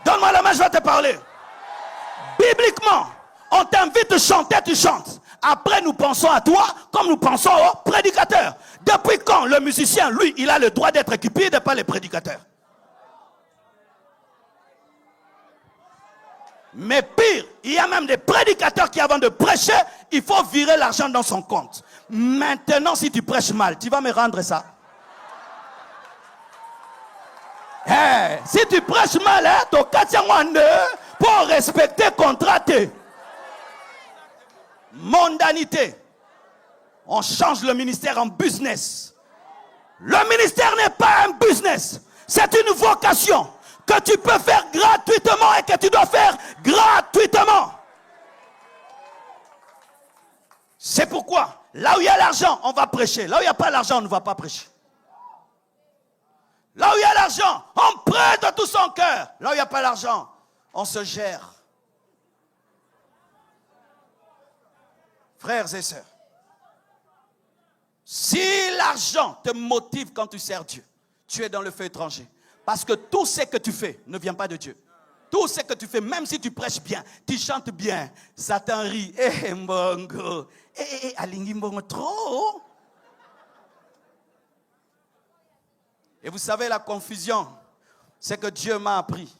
Donne-moi la main, je vais te parler. Bibliquement, on t'invite à chanter, tu chantes. Après, nous pensons à toi comme nous pensons au prédicateur. Depuis quand le musicien, lui, il a le droit d'être cupide, pas le prédicateur? Mais pire, il y a même des prédicateurs qui, avant de prêcher, il faut virer l'argent dans son compte. Maintenant, si tu prêches mal, tu vas me rendre ça. Hey, si tu prêches mal, hein, pour respecter contraté. Mondanité. On change le ministère en business. Le ministère n'est pas un business. C'est une vocation que tu peux faire gratuitement et que tu dois faire gratuitement. C'est pourquoi, là où il y a l'argent, on va prêcher. Là où il n'y a pas l'argent, on ne va pas prêcher. Là où il y a l'argent, on prête de tout son cœur. Là où il n'y a pas l'argent, on se gère. Frères et sœurs, si l'argent te motive quand tu sers Dieu, tu es dans le feu étranger. Parce que tout ce que tu fais ne vient pas de Dieu. Tout ce que tu fais, même si tu prêches bien, tu chantes bien, Satan rit. Eh, mbongo. Alingi mbongo trop. Et vous savez, la confusion, c'est que Dieu m'a appris.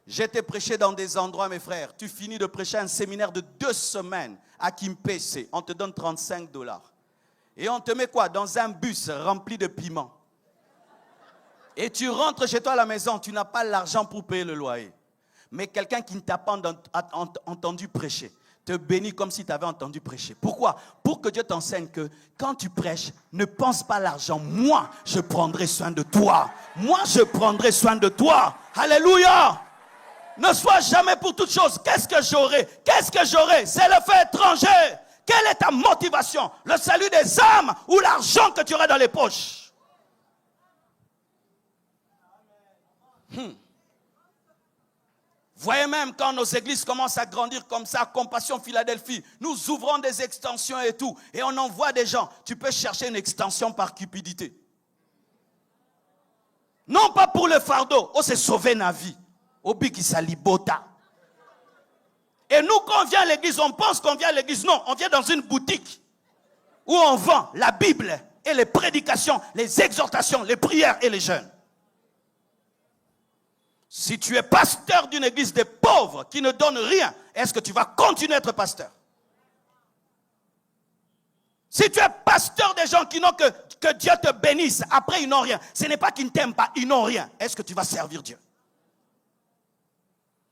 J'étais prêché dans des endroits, mes frères. Tu finis de prêcher un séminaire de 2 semaines à Kimpese. On te donne $35. Et on te met quoi? Dans un bus rempli de piments. Et tu rentres chez toi à la maison, tu n'as pas l'argent pour payer le loyer. Mais quelqu'un qui ne t'a pas entendu prêcher te bénit comme si tu avais entendu prêcher. Pourquoi? Pour que Dieu t'enseigne que quand tu prêches, ne pense pas à l'argent. Moi, je prendrai soin de toi. Moi, je prendrai soin de toi. Alléluia! Ne sois jamais pour toute chose. Qu'est-ce que j'aurai? Qu'est-ce que j'aurai? C'est le fait étranger. Quelle est ta motivation? Le salut des âmes ou l'argent que tu auras dans les poches? Voyez même quand nos églises commencent à grandir comme ça, Compassion Philadelphie, nous ouvrons des extensions et tout, et on envoie des gens. Tu peux chercher une extension par cupidité. Non pas pour le fardeau, c'est sauver la vie. Obi qui salibota. Et nous, quand on vient à l'église, on pense qu'on vient à l'église. Non, on vient dans une boutique où on vend la Bible et les prédications, les exhortations, les prières et les jeûnes. Si tu es pasteur d'une église des pauvres qui ne donne rien, est-ce que tu vas continuer à être pasteur? Si tu es pasteur des gens qui n'ont que Dieu te bénisse, après ils n'ont rien. Ce n'est pas qu'ils ne t'aiment pas, ils n'ont rien. Est-ce que tu vas servir Dieu?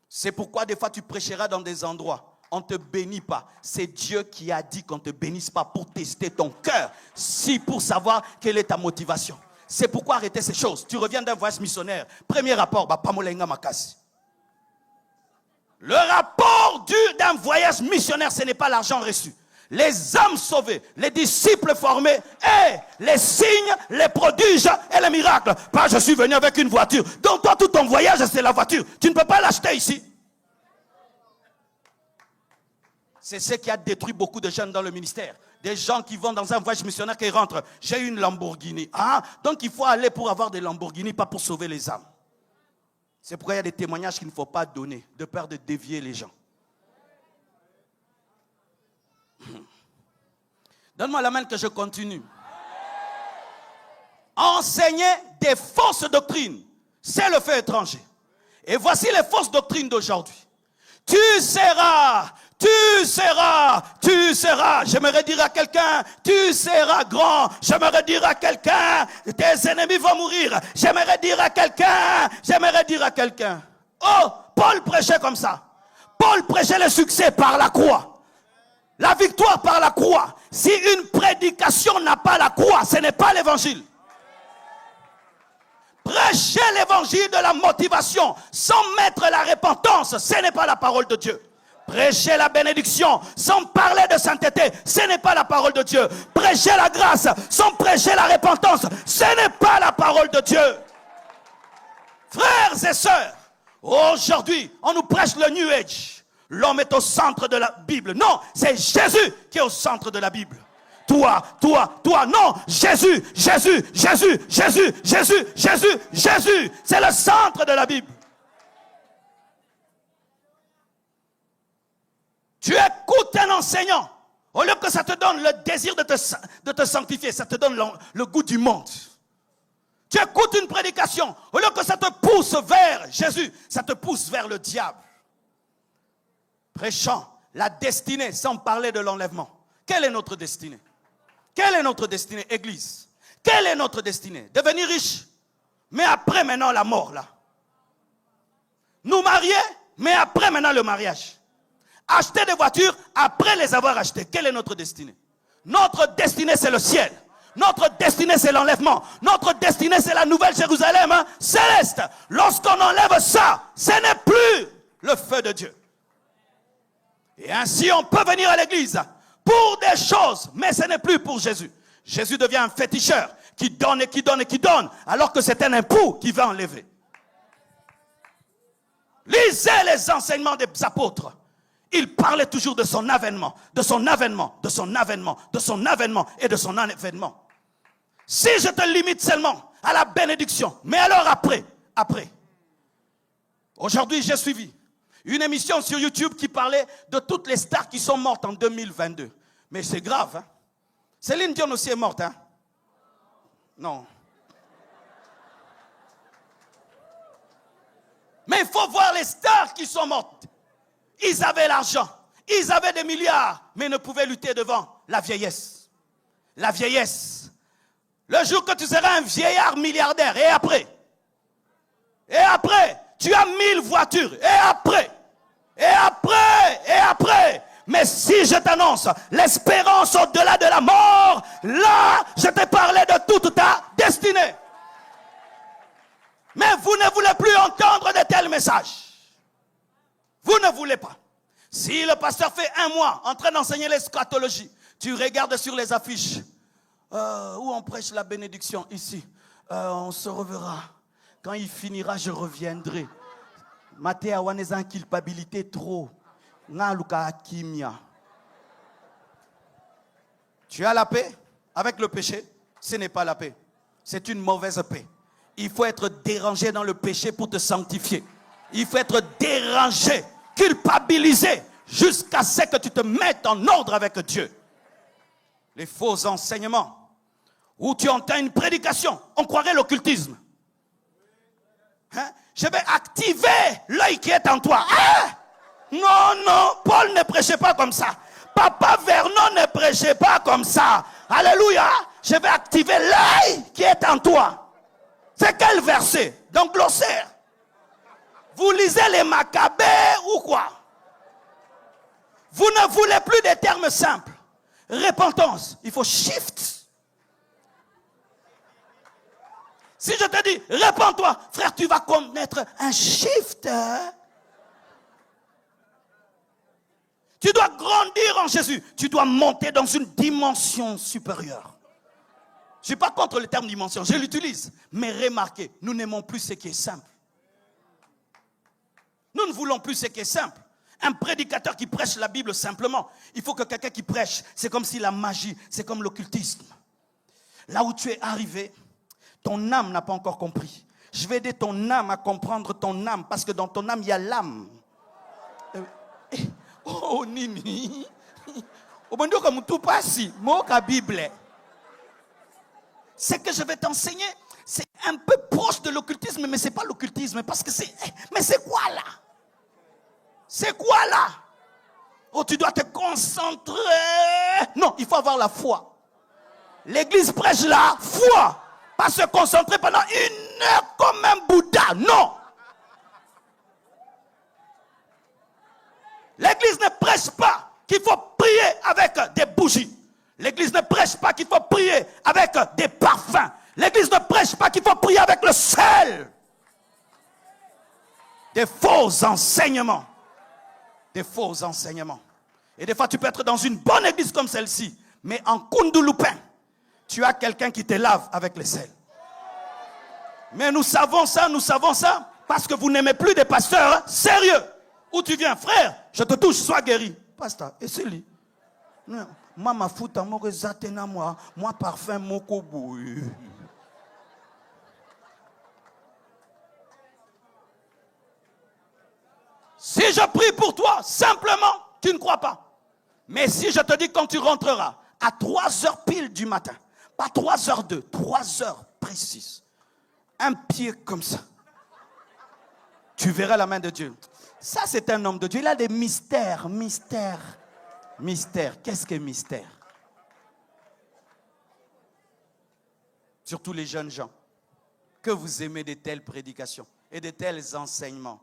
C'est pourquoi des fois tu prêcheras dans des endroits, on ne te bénit pas. C'est Dieu qui a dit qu'on ne te bénisse pas pour tester ton cœur, si pour savoir quelle est ta motivation. C'est pourquoi arrêter ces choses. Tu reviens d'un voyage missionnaire. Premier rapport, Pamolenga Makasi. Le rapport d'un voyage missionnaire, ce n'est pas l'argent reçu. Les âmes sauvées, les disciples formés, et les signes, les prodiges et les miracles. Pas je suis venu avec une voiture. Donc toi, tout ton voyage, c'est la voiture. Tu ne peux pas l'acheter ici. C'est ce qui a détruit beaucoup de jeunes dans le ministère. Des gens qui vont dans un voyage missionnaire qui rentrent. J'ai une Lamborghini. Ah, donc il faut aller pour avoir des Lamborghini, pas pour sauver les âmes. C'est pourquoi il y a des témoignages qu'il ne faut pas donner, de peur de dévier les gens. Donne-moi la main que je continue. Enseigner des fausses doctrines, c'est le fait étranger. Et voici les fausses doctrines d'aujourd'hui. Tu seras. J'aimerais dire à quelqu'un, tu seras grand. J'aimerais dire à quelqu'un, tes ennemis vont mourir. J'aimerais dire à quelqu'un. Oh, Paul prêchait comme ça. Paul prêchait le succès par la croix. La victoire par la croix. Si une prédication n'a pas la croix, ce n'est pas l'évangile. Prêcher l'évangile de la motivation sans mettre la repentance, ce n'est pas la parole de Dieu. Prêcher la bénédiction sans parler de sainteté, ce n'est pas la parole de Dieu. Prêcher la grâce sans prêcher la repentance, ce n'est pas la parole de Dieu. Frères et sœurs, aujourd'hui, on nous prêche le New Age. L'homme est au centre de la Bible. Non, c'est Jésus qui est au centre de la Bible. Toi, non, Jésus. C'est le centre de la Bible. Tu écoutes un enseignant, au lieu que ça te donne le désir de te sanctifier, ça te donne le goût du monde. Tu écoutes une prédication, au lieu que ça te pousse vers Jésus, ça te pousse vers le diable. Prêchant la destinée sans parler de l'enlèvement. Quelle est notre destinée? Quelle est notre destinée, Église? Quelle est notre destinée? Devenir riche, mais après maintenant la mort là. Nous marier, mais après maintenant le mariage. Acheter des voitures après les avoir achetées. Quelle est notre destinée? Notre destinée, c'est le ciel. Notre destinée, c'est l'enlèvement. Notre destinée, c'est la nouvelle Jérusalem céleste. Lorsqu'on enlève ça, ce n'est plus le feu de Dieu. Et ainsi, on peut venir à l'église pour des choses, mais ce n'est plus pour Jésus. Jésus devient un féticheur qui donne et qui donne et qui donne, alors que c'est un époux qui va enlever. Lisez les enseignements des apôtres. Il parlait toujours de son avènement, de son avènement, de son avènement, de son avènement et de son avènement. Si je te limite seulement à la bénédiction, mais alors après. Aujourd'hui, j'ai suivi une émission sur YouTube qui parlait de toutes les stars qui sont mortes en 2022. Mais c'est grave, hein? Céline Dion aussi est morte, hein? Non. Mais il faut voir les stars qui sont mortes. Ils avaient l'argent, ils avaient des milliards, mais ne pouvaient lutter devant la vieillesse. La vieillesse. Le jour que tu seras un vieillard milliardaire, et après, tu as 1000 voitures, et après. Mais si je t'annonce l'espérance au-delà de la mort, là, je te parlais de toute ta destinée. Mais vous ne voulez plus entendre de tels messages. Vous ne voulez pas. Si le pasteur fait 1 mois en train d'enseigner l'eschatologie, tu regardes sur les affiches où on prêche la bénédiction ici. On se reverra. Quand il finira, je reviendrai. Maté a une culpabilité trop. Tu as la paix avec le péché? Ce n'est pas la paix. C'est une mauvaise paix. Il faut être dérangé dans le péché pour te sanctifier. Il faut être dérangé, culpabilisé, jusqu'à ce que tu te mettes en ordre avec Dieu. Les faux enseignements, où tu entends une prédication, on croirait l'occultisme. Hein? Je vais activer l'œil qui est en toi. Hein? Non, Paul ne prêchait pas comme ça. Papa Vernon ne prêchait pas comme ça. Alléluia. Je vais activer l'œil qui est en toi. C'est quel verset? Dans le glossaire. Vous lisez les Maccabées ou quoi? Vous ne voulez plus des termes simples. Repentance. Il faut shift. Si je te dis, répands-toi, frère, tu vas connaître un shift. Tu dois grandir en Jésus. Tu dois monter dans une dimension supérieure. Je ne suis pas contre le terme dimension, je l'utilise. Mais remarquez, nous n'aimons plus ce qui est simple. Nous ne voulons plus ce qui est simple. Un prédicateur qui prêche la Bible simplement. Il faut que quelqu'un qui prêche, c'est comme si la magie, c'est comme l'occultisme. Là où tu es arrivé, ton âme n'a pas encore compris. Je vais aider ton âme à comprendre ton âme, parce que dans ton âme, il y a l'âme. Oh, Nini. Comme tout passe, la Bible. Ce que je vais t'enseigner, c'est un peu proche de l'occultisme, mais ce n'est pas l'occultisme, parce que c'est... Mais c'est quoi là? C'est quoi là? Oh, tu dois te concentrer. Non, il faut avoir la foi. L'église prêche la foi. Pas se concentrer pendant 1 heure comme un Bouddha. Non. L'église ne prêche pas qu'il faut prier avec des bougies. L'église ne prêche pas qu'il faut prier avec des parfums. L'église ne prêche pas qu'il faut prier avec le sel. Des faux enseignements. Des faux enseignements. Et des fois, tu peux être dans une bonne église comme celle-ci, mais en Kundulupin, tu as quelqu'un qui te lave avec le sel. Mais nous savons ça, parce que vous n'aimez plus des pasteurs sérieux. Où tu viens, frère, je te touche, sois guéri. Pasteur, et c'est lui. Moi, ma fouta, moi, parfum, mon kobo. Si je prie pour toi, simplement, tu ne crois pas. Mais si je te dis quand tu rentreras, à 3 heures pile du matin, pas 3h02, 3 heures précises, un pied comme ça, tu verras la main de Dieu. Ça, c'est un homme de Dieu. Il a des mystères. Mystère. Qu'est-ce que mystère? Surtout les jeunes gens, que vous aimez de telles prédications et de tels enseignements.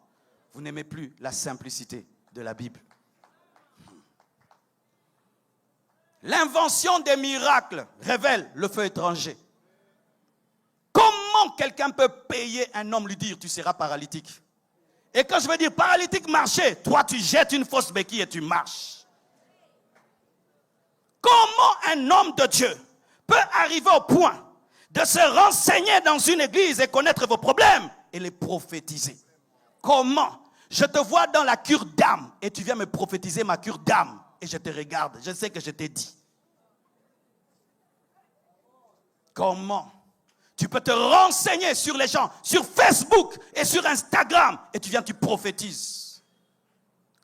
Vous n'aimez plus la simplicité de la Bible. L'invention des miracles révèle le feu étranger. Comment quelqu'un peut payer un homme, lui dire, tu seras paralytique? Et quand je veux dire paralytique, marcher, toi tu jettes une fausse béquille et tu marches. Comment un homme de Dieu peut arriver au point de se renseigner dans une église et connaître vos problèmes et les prophétiser? Comment? Je te vois dans la cure d'âme et tu viens me prophétiser ma cure d'âme et je te regarde, je sais que je t'ai dit. Comment? Tu peux te renseigner sur les gens, sur Facebook et sur Instagram et tu viens, tu prophétises.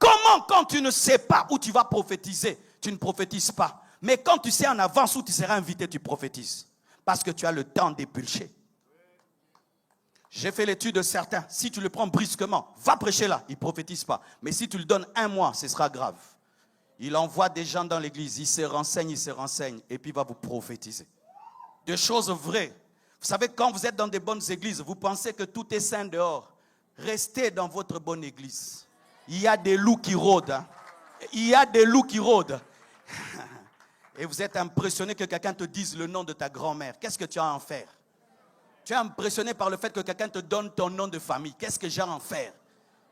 Comment, quand tu ne sais pas où tu vas prophétiser, tu ne prophétises pas? Mais quand tu sais en avance où tu seras invité, tu prophétises. Parce que tu as le temps d'épulcher. J'ai fait l'étude de certains. Si tu le prends brusquement, va prêcher là, il ne prophétise pas. Mais si tu lui donnes 1 mois, ce sera grave. Il envoie des gens dans l'église, il se renseigne, et puis il va vous prophétiser. Des choses vraies. Vous savez, quand vous êtes dans des bonnes églises, vous pensez que tout est sain dehors. Restez dans votre bonne église. Il y a des loups qui rôdent. Hein. Il y a des loups qui rôdent. Et vous êtes impressionné que quelqu'un te dise le nom de ta grand-mère. Qu'est-ce que tu as à en faire? Tu es impressionné par le fait que quelqu'un te donne ton nom de famille. Qu'est-ce que j'ai à en faire?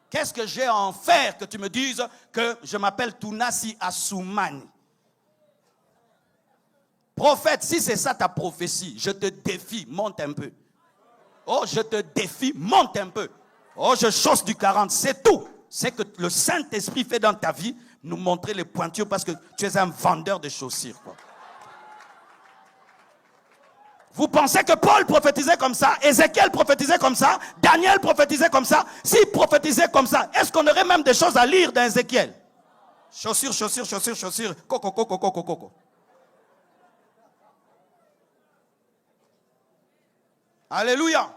Qu'est-ce que j'ai à en faire que tu me dises que je m'appelle Tunasi Assoumani? Prophète, si c'est ça ta prophétie, je te défie, monte un peu. Oh, je te défie, monte un peu. Oh, je chausse du 40, c'est tout. C'est que le Saint-Esprit fait dans ta vie, nous montrer les pointures parce que tu es un vendeur de chaussures, quoi. Vous pensez que Paul prophétisait comme ça, Ézéchiel prophétisait comme ça, Daniel prophétisait comme ça? S'il prophétisait comme ça, est-ce qu'on aurait même des choses à lire dans Ézéchiel? Chaussures, chaussures, chaussures, chaussures, coco, coco, coco, coco. Alléluia.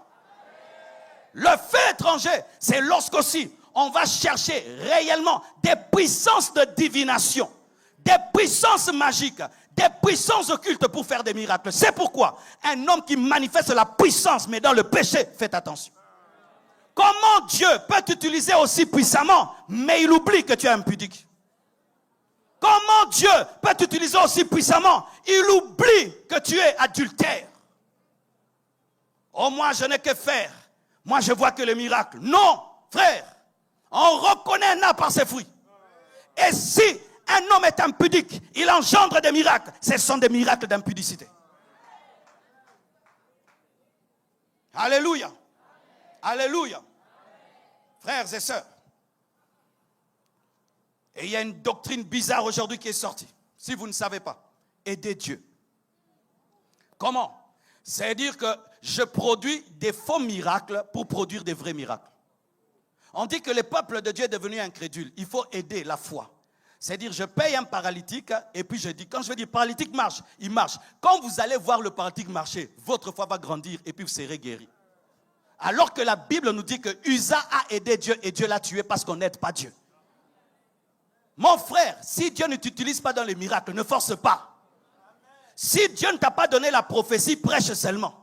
Le fait étranger, c'est lorsqu'aussi on va chercher réellement des puissances de divination, des puissances magiques, des puissances occultes pour faire des miracles. C'est pourquoi un homme qui manifeste la puissance, mais dans le péché, faites attention. Comment Dieu peut t'utiliser aussi puissamment, mais il oublie que tu es impudique? Comment Dieu peut t'utiliser aussi puissamment, il oublie que tu es adultère? Oh, moi, je n'ai que faire. Moi, je vois que les miracles. Non, frère. On reconnaît un arbre par ses fruits. Et si un homme est impudique, il engendre des miracles. Ce sont des miracles d'impudicité. Alléluia. Alléluia. Frères et sœurs. Et il y a une doctrine bizarre aujourd'hui qui est sortie. Si vous ne savez pas, aidez Dieu. Comment? C'est-à-dire que je produis des faux miracles pour produire des vrais miracles. On dit que le peuple de Dieu est devenu incrédule. Il faut aider la foi. C'est-à-dire, je paye un paralytique et puis je dis, quand je vais dire paralytique marche, il marche. Quand vous allez voir le paralytique marcher, votre foi va grandir et puis vous serez guéri. Alors que la Bible nous dit que Uza a aidé Dieu et Dieu l'a tué parce qu'on n'aide pas Dieu. Mon frère, si Dieu ne t'utilise pas dans les miracles, ne force pas. Si Dieu ne t'a pas donné la prophétie, prêche seulement.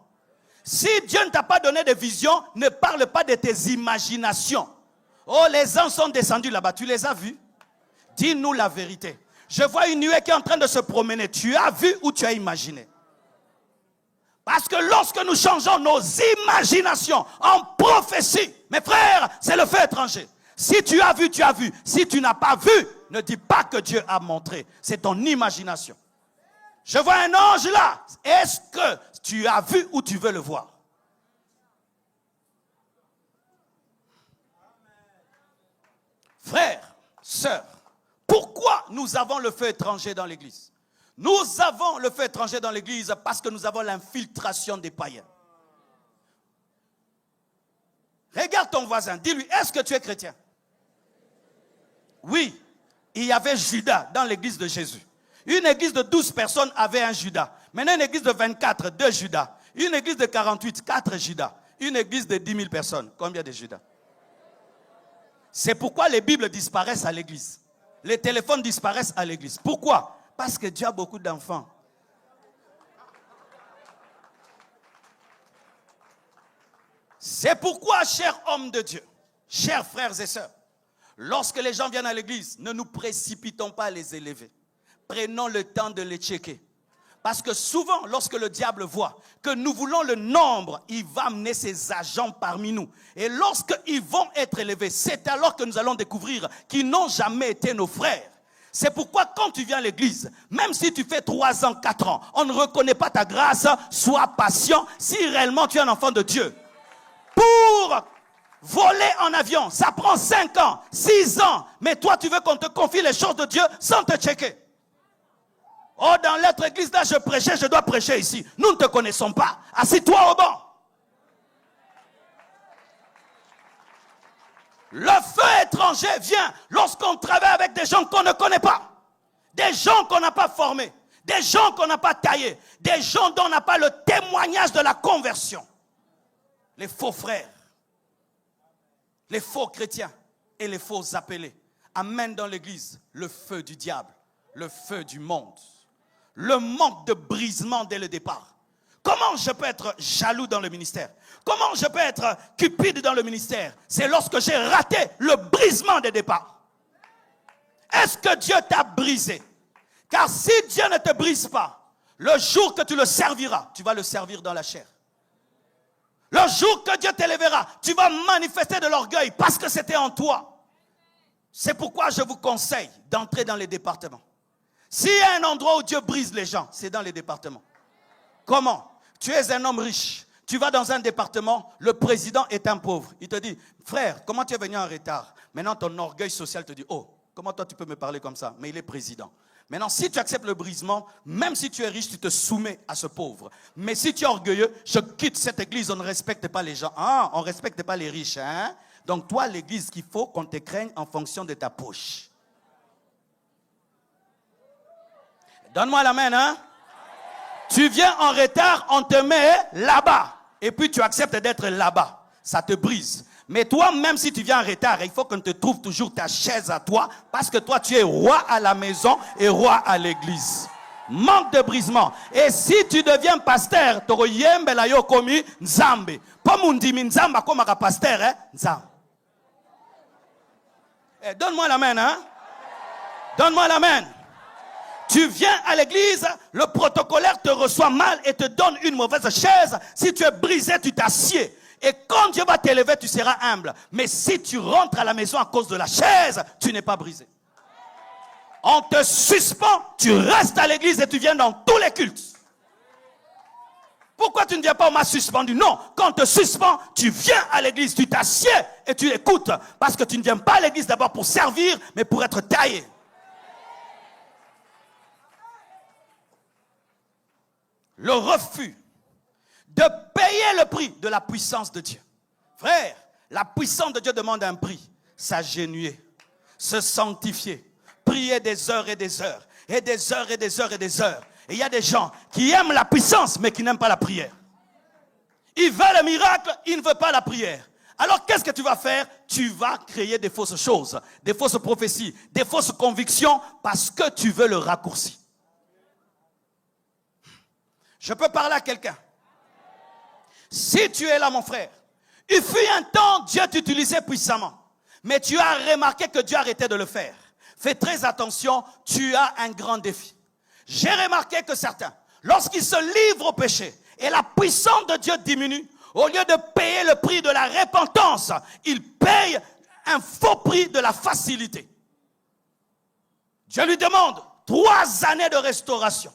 Si Dieu ne t'a pas donné de vision, ne parle pas de tes imaginations. Oh, les anges sont descendus là-bas, tu les as vus? Dis-nous la vérité. Je vois une nuée qui est en train de se promener. Tu as vu ou tu as imaginé? Parce que lorsque nous changeons nos imaginations en prophétie, mes frères, c'est le fait étranger. Si tu as vu, tu as vu. Si tu n'as pas vu, ne dis pas que Dieu a montré. C'est ton imagination. Je vois un ange là. Est-ce que tu as vu ou tu veux le voir? Frères, sœurs, pourquoi nous avons le feu étranger dans l'église? Nous avons le feu étranger dans l'église parce que nous avons l'infiltration des païens. Regarde ton voisin, dis-lui, est-ce que tu es chrétien? Oui, il y avait Judas dans l'église de Jésus. Une église de 12 personnes avait un Judas. Maintenant, une église de 24, 2 Judas. Une église de 48, 4 Judas. Une église de 10 000 personnes. Combien de Judas? C'est pourquoi les Bibles disparaissent à l'église. Les téléphones disparaissent à l'église. Pourquoi? Parce que Dieu a beaucoup d'enfants. C'est pourquoi, chers hommes de Dieu, chers frères et sœurs, lorsque les gens viennent à l'église, ne nous précipitons pas à les élever. Prenons le temps de les checker. Parce que souvent, lorsque le diable voit que nous voulons le nombre, il va amener ses agents parmi nous. Et lorsqu'ils vont être élevés, c'est alors que nous allons découvrir qu'ils n'ont jamais été nos frères. C'est pourquoi quand tu viens à l'église, même si tu fais 3 ans, 4 ans, on ne reconnaît pas ta grâce, sois patient si réellement tu es un enfant de Dieu. Pour voler en avion, ça prend 5 ans, 6 ans, mais toi tu veux qu'on te confie les choses de Dieu sans te checker. Oh, dans l'autre église, là, je prêchais, je dois prêcher ici. Nous ne te connaissons pas. Assis-toi au banc. Le feu étranger vient lorsqu'on travaille avec des gens qu'on ne connaît pas. Des gens qu'on n'a pas formés. Des gens qu'on n'a pas taillés. Des gens dont on n'a pas le témoignage de la conversion. Les faux frères. Les faux chrétiens et les faux appelés amènent dans l'église le feu du diable, le feu du monde, le manque de brisement dès le départ. Comment je peux être jaloux dans le ministère? Comment je peux être cupide dans le ministère? C'est lorsque j'ai raté le brisement des départs. Est-ce que Dieu t'a brisé? Car si Dieu ne te brise pas, le jour que tu le serviras, tu vas le servir dans la chair. Le jour que Dieu t'élèvera, tu vas manifester de l'orgueil parce que c'était en toi. C'est pourquoi je vous conseille d'entrer dans les départements. S'il y a un endroit où Dieu brise les gens, c'est dans les départements. Comment? Tu es un homme riche. Tu vas dans un département, le président est un pauvre. Il te dit, frère, comment tu es venu en retard? Maintenant, ton orgueil social te dit, oh, comment toi tu peux me parler comme ça? Mais il est président. Maintenant, si tu acceptes le brisement, même si tu es riche, tu te soumets à ce pauvre. Mais si tu es orgueilleux, je quitte cette église, on ne respecte pas les gens. Ah, on ne respecte pas les riches. Hein? Donc toi, l'église qu'il faut qu'on te craigne en fonction de ta poche. Donne-moi la main, hein? Tu viens en retard, on te met là-bas. Et puis tu acceptes d'être là-bas. Ça te brise. Mais toi, même si tu viens en retard, il faut qu'on te trouve toujours ta chaise à toi, parce que toi, tu es roi à la maison et roi à l'église. Manque de brisement. Et si tu deviens pasteur, tu vas yo komi nzambe. Pas mundimi nzamba comme un pasteur, hein? Nzambe. Donne-moi la main, hein? Donne-moi la main. Tu viens à l'église, le protocolaire te reçoit mal et te donne une mauvaise chaise. Si tu es brisé, tu t'assieds. Et quand Dieu va t'élever, tu seras humble. Mais si tu rentres à la maison à cause de la chaise, tu n'es pas brisé. On te suspend, tu restes à l'église et tu viens dans tous les cultes. Pourquoi tu ne viens pas, on m'a suspendu? Non, quand on te suspend, tu viens à l'église, tu t'assieds et tu écoutes. Parce que tu ne viens pas à l'église d'abord pour servir, mais pour être taillé. Le refus de payer le prix de la puissance de Dieu. Frère, la puissance de Dieu demande un prix. S'agenouiller, se sanctifier, prier des heures et des heures, et des heures et des heures et des heures. Et il y a des gens qui aiment la puissance, mais qui n'aiment pas la prière. Ils veulent le miracle, ils ne veulent pas la prière. Alors qu'est-ce que tu vas faire? Tu vas créer des fausses choses, des fausses prophéties, des fausses convictions, parce que tu veux le raccourci. Je peux parler à quelqu'un. Si tu es là, mon frère, il fut un temps, Dieu t'utilisait puissamment. Mais tu as remarqué que Dieu arrêtait de le faire. Fais très attention, tu as un grand défi. J'ai remarqué que certains, lorsqu'ils se livrent au péché et la puissance de Dieu diminue, au lieu de payer le prix de la repentance, ils payent un faux prix de la facilité. Dieu lui demande 3 années de restauration.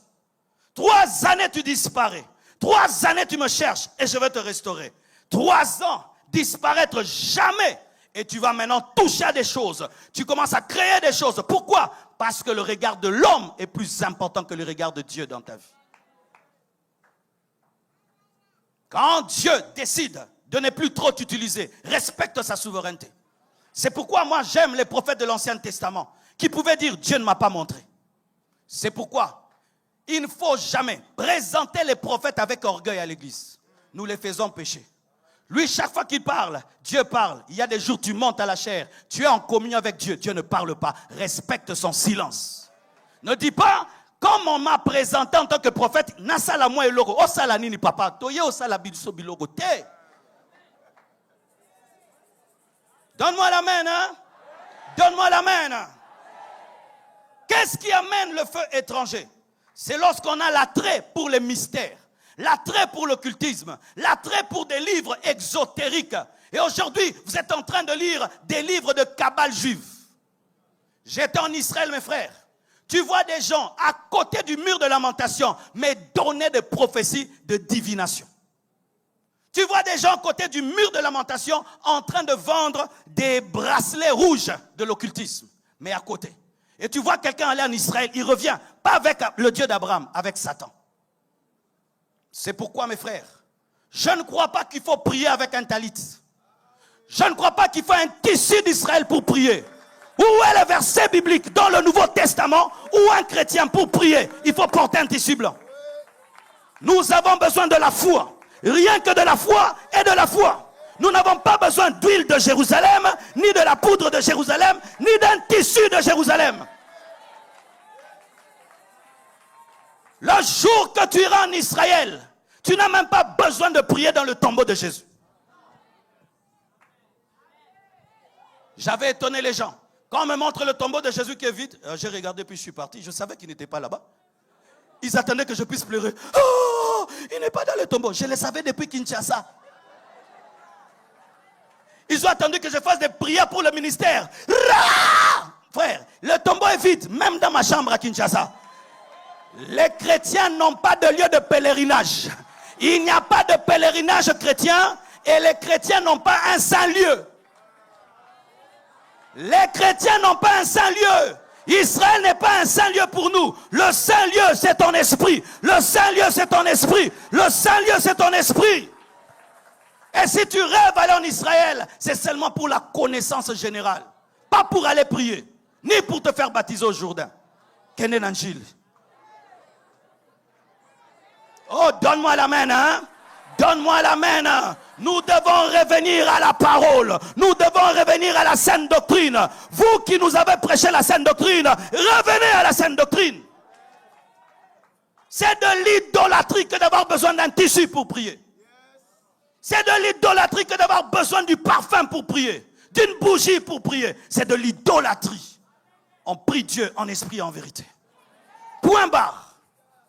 3 années tu disparais. 3 années tu me cherches et je vais te restaurer. 3 ans, disparaître jamais. Et tu vas maintenant toucher à des choses. Tu commences à créer des choses. Pourquoi? Parce que le regard de l'homme est plus important que le regard de Dieu dans ta vie. Quand Dieu décide de ne plus trop t'utiliser, respecte sa souveraineté. C'est pourquoi moi j'aime les prophètes de l'Ancien Testament qui pouvaient dire Dieu ne m'a pas montré. C'est pourquoi il ne faut jamais présenter les prophètes avec orgueil à l'église. Nous les faisons pécher. Lui, chaque fois qu'il parle, Dieu parle. Il y a des jours, tu montes à la chair. Tu es en communion avec Dieu. Dieu ne parle pas. Respecte son silence. Ne dis pas, comme on m'a présenté en tant que prophète, Nasala moi et logo. O sala nini papa. Toye o sala biso bilogo te. Donne-moi la main, hein? Donne-moi la main. Qu'est-ce qui amène le feu étranger? C'est lorsqu'on a l'attrait pour les mystères, l'attrait pour l'occultisme, l'attrait pour des livres exotériques. Et aujourd'hui, vous êtes en train de lire des livres de cabale juive. J'étais en Israël, mes frères. Tu vois des gens à côté du mur de lamentation, mais donner des prophéties de divination. Tu vois des gens à côté du mur de lamentation en train de vendre des bracelets rouges de l'occultisme, mais à côté. Et tu vois quelqu'un aller en Israël, il revient, pas avec le Dieu d'Abraham, avec Satan. C'est pourquoi, mes frères, je ne crois pas qu'il faut prier avec un talit. Je ne crois pas qu'il faut un tissu d'Israël pour prier. Où est le verset biblique dans le Nouveau Testament où un chrétien pour prier, il faut porter un tissu blanc? Nous avons besoin de la foi. Rien que de la foi et de la foi. Nous n'avons pas besoin d'huile de Jérusalem, ni de la poudre de Jérusalem, ni d'un tissu de Jérusalem. Le jour que tu iras en Israël, tu n'as même pas besoin de prier dans le tombeau de Jésus. J'avais étonné les gens. Quand on me montre le tombeau de Jésus qui est vide, j'ai regardé puis je suis parti. Je savais qu'il n'était pas là-bas. Ils attendaient que je puisse pleurer. Oh, il n'est pas dans le tombeau. Je le savais depuis Kinshasa. Ils ont attendu que je fasse des prières pour le ministère. Frère, le tombeau est vide, même dans ma chambre à Kinshasa. Les chrétiens n'ont pas de lieu de pèlerinage. Il n'y a pas de pèlerinage chrétien et les chrétiens n'ont pas un saint lieu. Les chrétiens n'ont pas un saint lieu. Israël n'est pas un saint lieu pour nous. Le saint lieu, c'est ton esprit. Le saint lieu, c'est ton esprit. Le saint lieu, c'est ton esprit. Et si tu rêves aller en Israël, c'est seulement pour la connaissance générale. Pas pour aller prier. Ni pour te faire baptiser au Jourdain. Kenen Angil. Oh, donne-moi l'amen, hein? Donne-moi l'amen. Nous devons revenir à la parole. Nous devons revenir à la saine doctrine. Vous qui nous avez prêché la saine doctrine, revenez à la saine doctrine. C'est de l'idolâtrie que d'avoir besoin d'un tissu pour prier. C'est de l'idolâtrie que d'avoir besoin du parfum pour prier. D'une bougie pour prier. C'est de l'idolâtrie. On prie Dieu en esprit et en vérité. Point barre.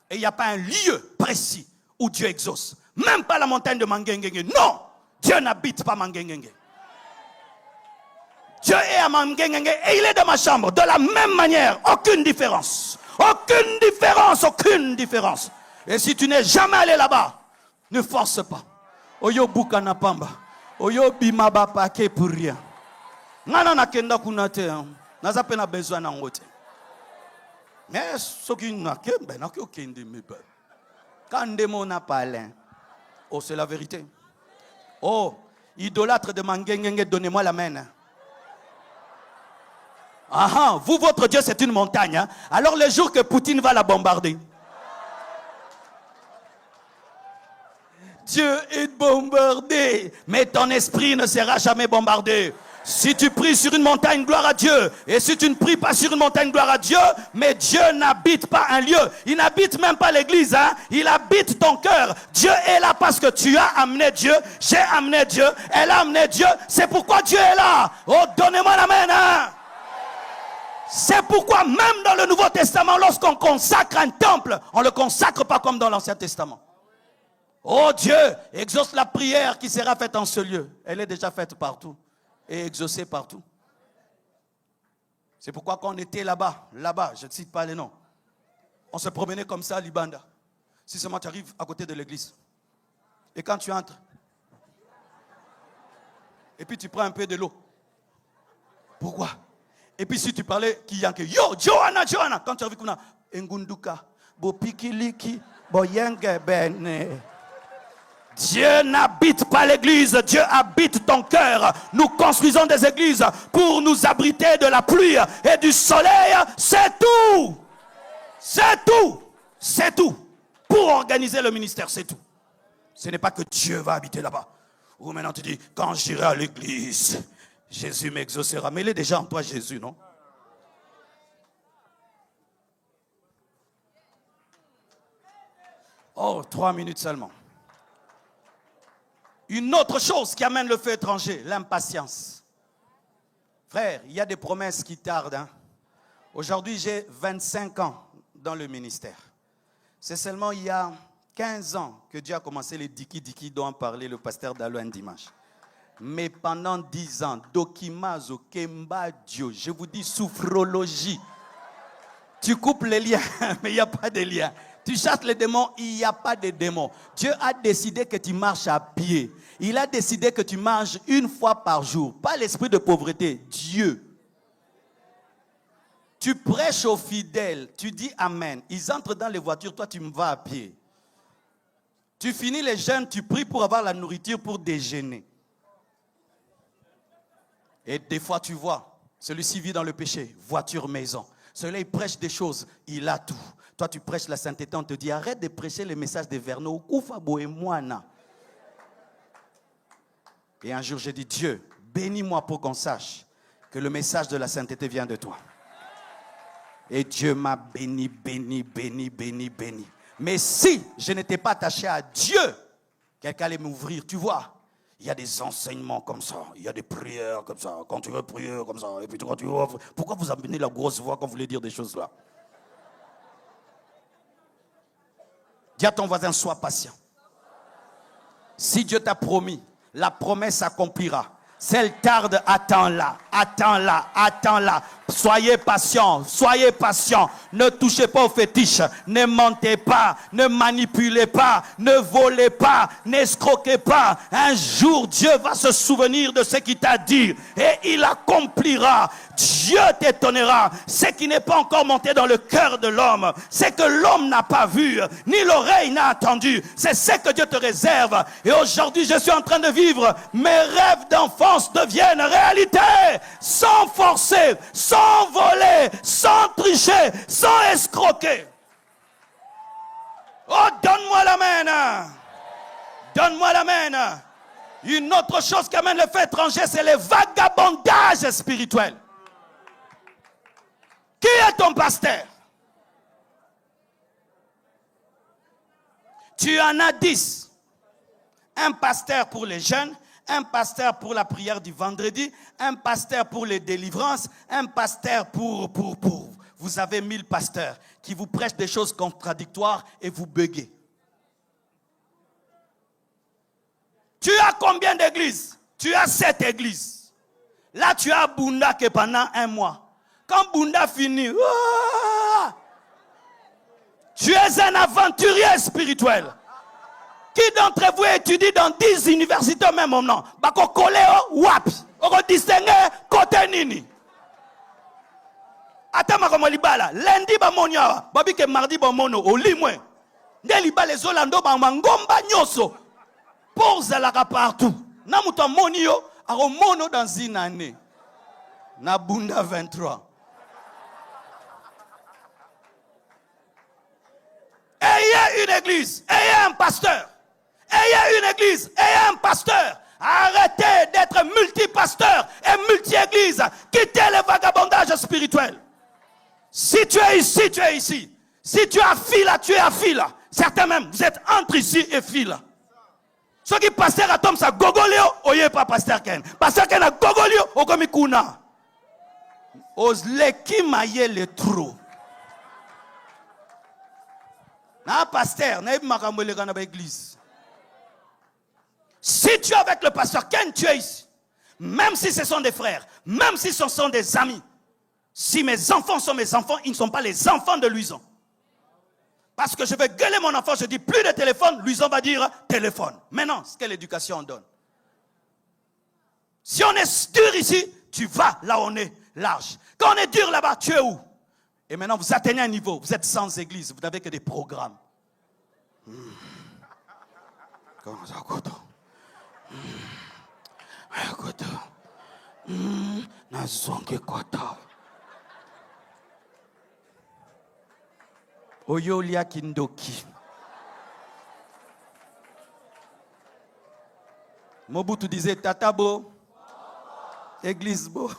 Et il n'y a pas un lieu précis où Dieu exauce. Même pas la montagne de Mangengenge. Non, Dieu n'habite pas Mangengenge. Dieu est à Mangengenge et il est dans ma chambre. De la même manière, aucune différence. Aucune différence, aucune différence. Et si tu n'es jamais allé là-bas, ne force pas. Oyo bukana pamba. Oyo bimaba pake pour rien. Nana nakenda kunate. Nazape na besoin na ngote. Mais ce qui n'a que ben n'a aucun de mes peurs. Quand des mots n'a pas l'air. Oh, c'est la vérité. Oh, idolâtre de Mangengenge, donnez-moi la main. Ah, vous, votre Dieu, c'est une montagne. Hein? Alors, le jour que Poutine va la bombarder, Dieu est bombardé, mais ton esprit ne sera jamais bombardé. Si tu pries sur une montagne, gloire à Dieu. Et si tu ne pries pas sur une montagne, gloire à Dieu. Mais Dieu n'habite pas un lieu. Il n'habite même pas l'église. Hein? Il habite ton cœur. Dieu est là parce que tu as amené Dieu. J'ai amené Dieu. Elle a amené Dieu. C'est pourquoi Dieu est là. Oh, donnez-moi la main. Hein? C'est pourquoi même dans le Nouveau Testament, lorsqu'on consacre un temple, on ne le consacre pas comme dans l'Ancien Testament. Oh Dieu, exauce la prière qui sera faite en ce lieu. Elle est déjà faite partout. Et exaucé partout. C'est pourquoi quand on était là-bas, je ne cite pas les noms, on se promenait comme ça à Libanda. Si seulement tu arrives à côté de l'église, et quand tu entres, et puis tu prends un peu de l'eau. Pourquoi? Et puis si tu parlais, yo, Johanna, quand tu arrives, Ngunduka, Bopikiliki, Boyenge Bene. Dieu n'habite pas l'église, Dieu habite ton cœur. Nous construisons des églises pour nous abriter de la pluie et du soleil. C'est tout. C'est tout. C'est tout. Pour organiser le ministère, c'est tout. Ce n'est pas que Dieu va habiter là-bas. Ou maintenant tu dis, quand j'irai à l'église, Jésus m'exaucera. Mais il est déjà en toi, Jésus, non? Oh, 3 minutes seulement. Une autre chose qui amène le feu étranger, l'impatience. Frère, il y a des promesses qui tardent. Hein? Aujourd'hui, j'ai 25 ans dans le ministère. C'est seulement il y a 15 ans que Dieu a commencé les diki-diki dont a parlé le pasteur Dalouin dimanche. Mais pendant 10 ans, dokimazo, kemba, Dieu, je vous dis sophrologie. Tu coupes les liens, mais il n'y a pas de lien. Tu chasses les démons, il n'y a pas de démons. Dieu a décidé que tu marches à pied. Il a décidé que tu manges une fois par jour. Pas l'esprit de pauvreté, Dieu. Tu prêches aux fidèles, tu dis Amen. Ils entrent dans les voitures, toi tu me vas à pied. Tu finis les jeûnes, tu pries pour avoir la nourriture pour déjeuner. Et des fois, tu vois, celui-ci vit dans le péché, voiture, maison. Celui-là, il prêche des choses, il a tout. Toi, tu prêches la sainteté, on te dit, arrête de prêcher les messages des Verneaux. Et un jour, j'ai dit, Dieu, bénis-moi pour qu'on sache que le message de la sainteté vient de toi. Et Dieu m'a béni. Mais si je n'étais pas attaché à Dieu, quelqu'un allait m'ouvrir, tu vois. Il y a des enseignements comme ça, il y a des prières comme ça, quand tu veux prier comme ça, et puis quand tu offres. Pourquoi vous amenez la grosse voix quand vous voulez dire des choses là? Dis à ton voisin, sois patient. Si Dieu t'a promis, la promesse s'accomplira. Si elle tarde, attends-la. Soyez patient. Ne touchez pas aux fétiches. Ne mentez pas. Ne manipulez pas. Ne volez pas. N'escroquez pas. Un jour, Dieu va se souvenir de ce qu'il t'a dit. Et il accomplira. Dieu t'étonnera. Ce qui n'est pas encore monté dans le cœur de l'homme. C'est que l'homme n'a pas vu. Ni l'oreille n'a entendu. C'est ce que Dieu te réserve. Et aujourd'hui, je suis en train de vivre. Mes rêves d'enfance deviennent réalité. Sans forcer. Sans voler, sans tricher, sans escroquer. Oh, donne-moi l'amen. Donne-moi l'amen. Une autre chose qui amène le fait étranger, c'est le vagabondage spirituel. Qui est ton pasteur? Tu en as 10. Un pasteur pour les jeunes, un pasteur pour la prière du vendredi, un pasteur pour les délivrances, un pasteur pour. Vous avez 1000 pasteurs qui vous prêchent des choses contradictoires et vous buguez. Tu as combien d'églises? Tu as 7 églises. Là, tu as Bunda qui est pendant 1 mois. Quand Bunda finit, tu es un aventurier spirituel. Qui d'entre vous étudie dans 10 universités au même moment? Bako koleo wapi? Oko distingue côté nini? Atama comme libala. Lundi ba monia, babi ke mardi ba mono au limwe. Nde libala zolando ba mangomba nyoso. Pose la partout. Na muto monio, aro mono dans une année. Na Bunda 23. Ayez une église, ayez un pasteur. Ayez une église, ayez un pasteur. Arrêtez d'être multipasteur et multi-église. Quittez le vagabondage spirituel. Si tu es ici, tu es ici. Si tu es à fila, tu es à fila. Certains même, vous êtes entre ici et fila. Ceux qui pasteur à Tom, ça gogolio, oye pas pasteur Ken. Pasteur Ken a gogolio, okomikuna. Ose qui maille le trou. Na pasteur, na makamole kana ba église. Si tu es avec le pasteur Ken, tu es ici. Même si ce sont des frères, même si ce sont des amis. Si mes enfants sont mes enfants, ils ne sont pas les enfants de Luison. Parce que je vais gueuler mon enfant, je dis plus de téléphone, Luison va dire téléphone. Maintenant, quelle éducation on donne? Si on est dur ici, tu vas là où on est large. Quand on est dur là-bas, tu es où? Et maintenant, vous atteignez un niveau, vous êtes sans église, vous n'avez que des programmes. Comment ça, Koto? Koto. Nazonge Koto. Oyolia Kindoki. Mobutu disait Tatabo, église beau.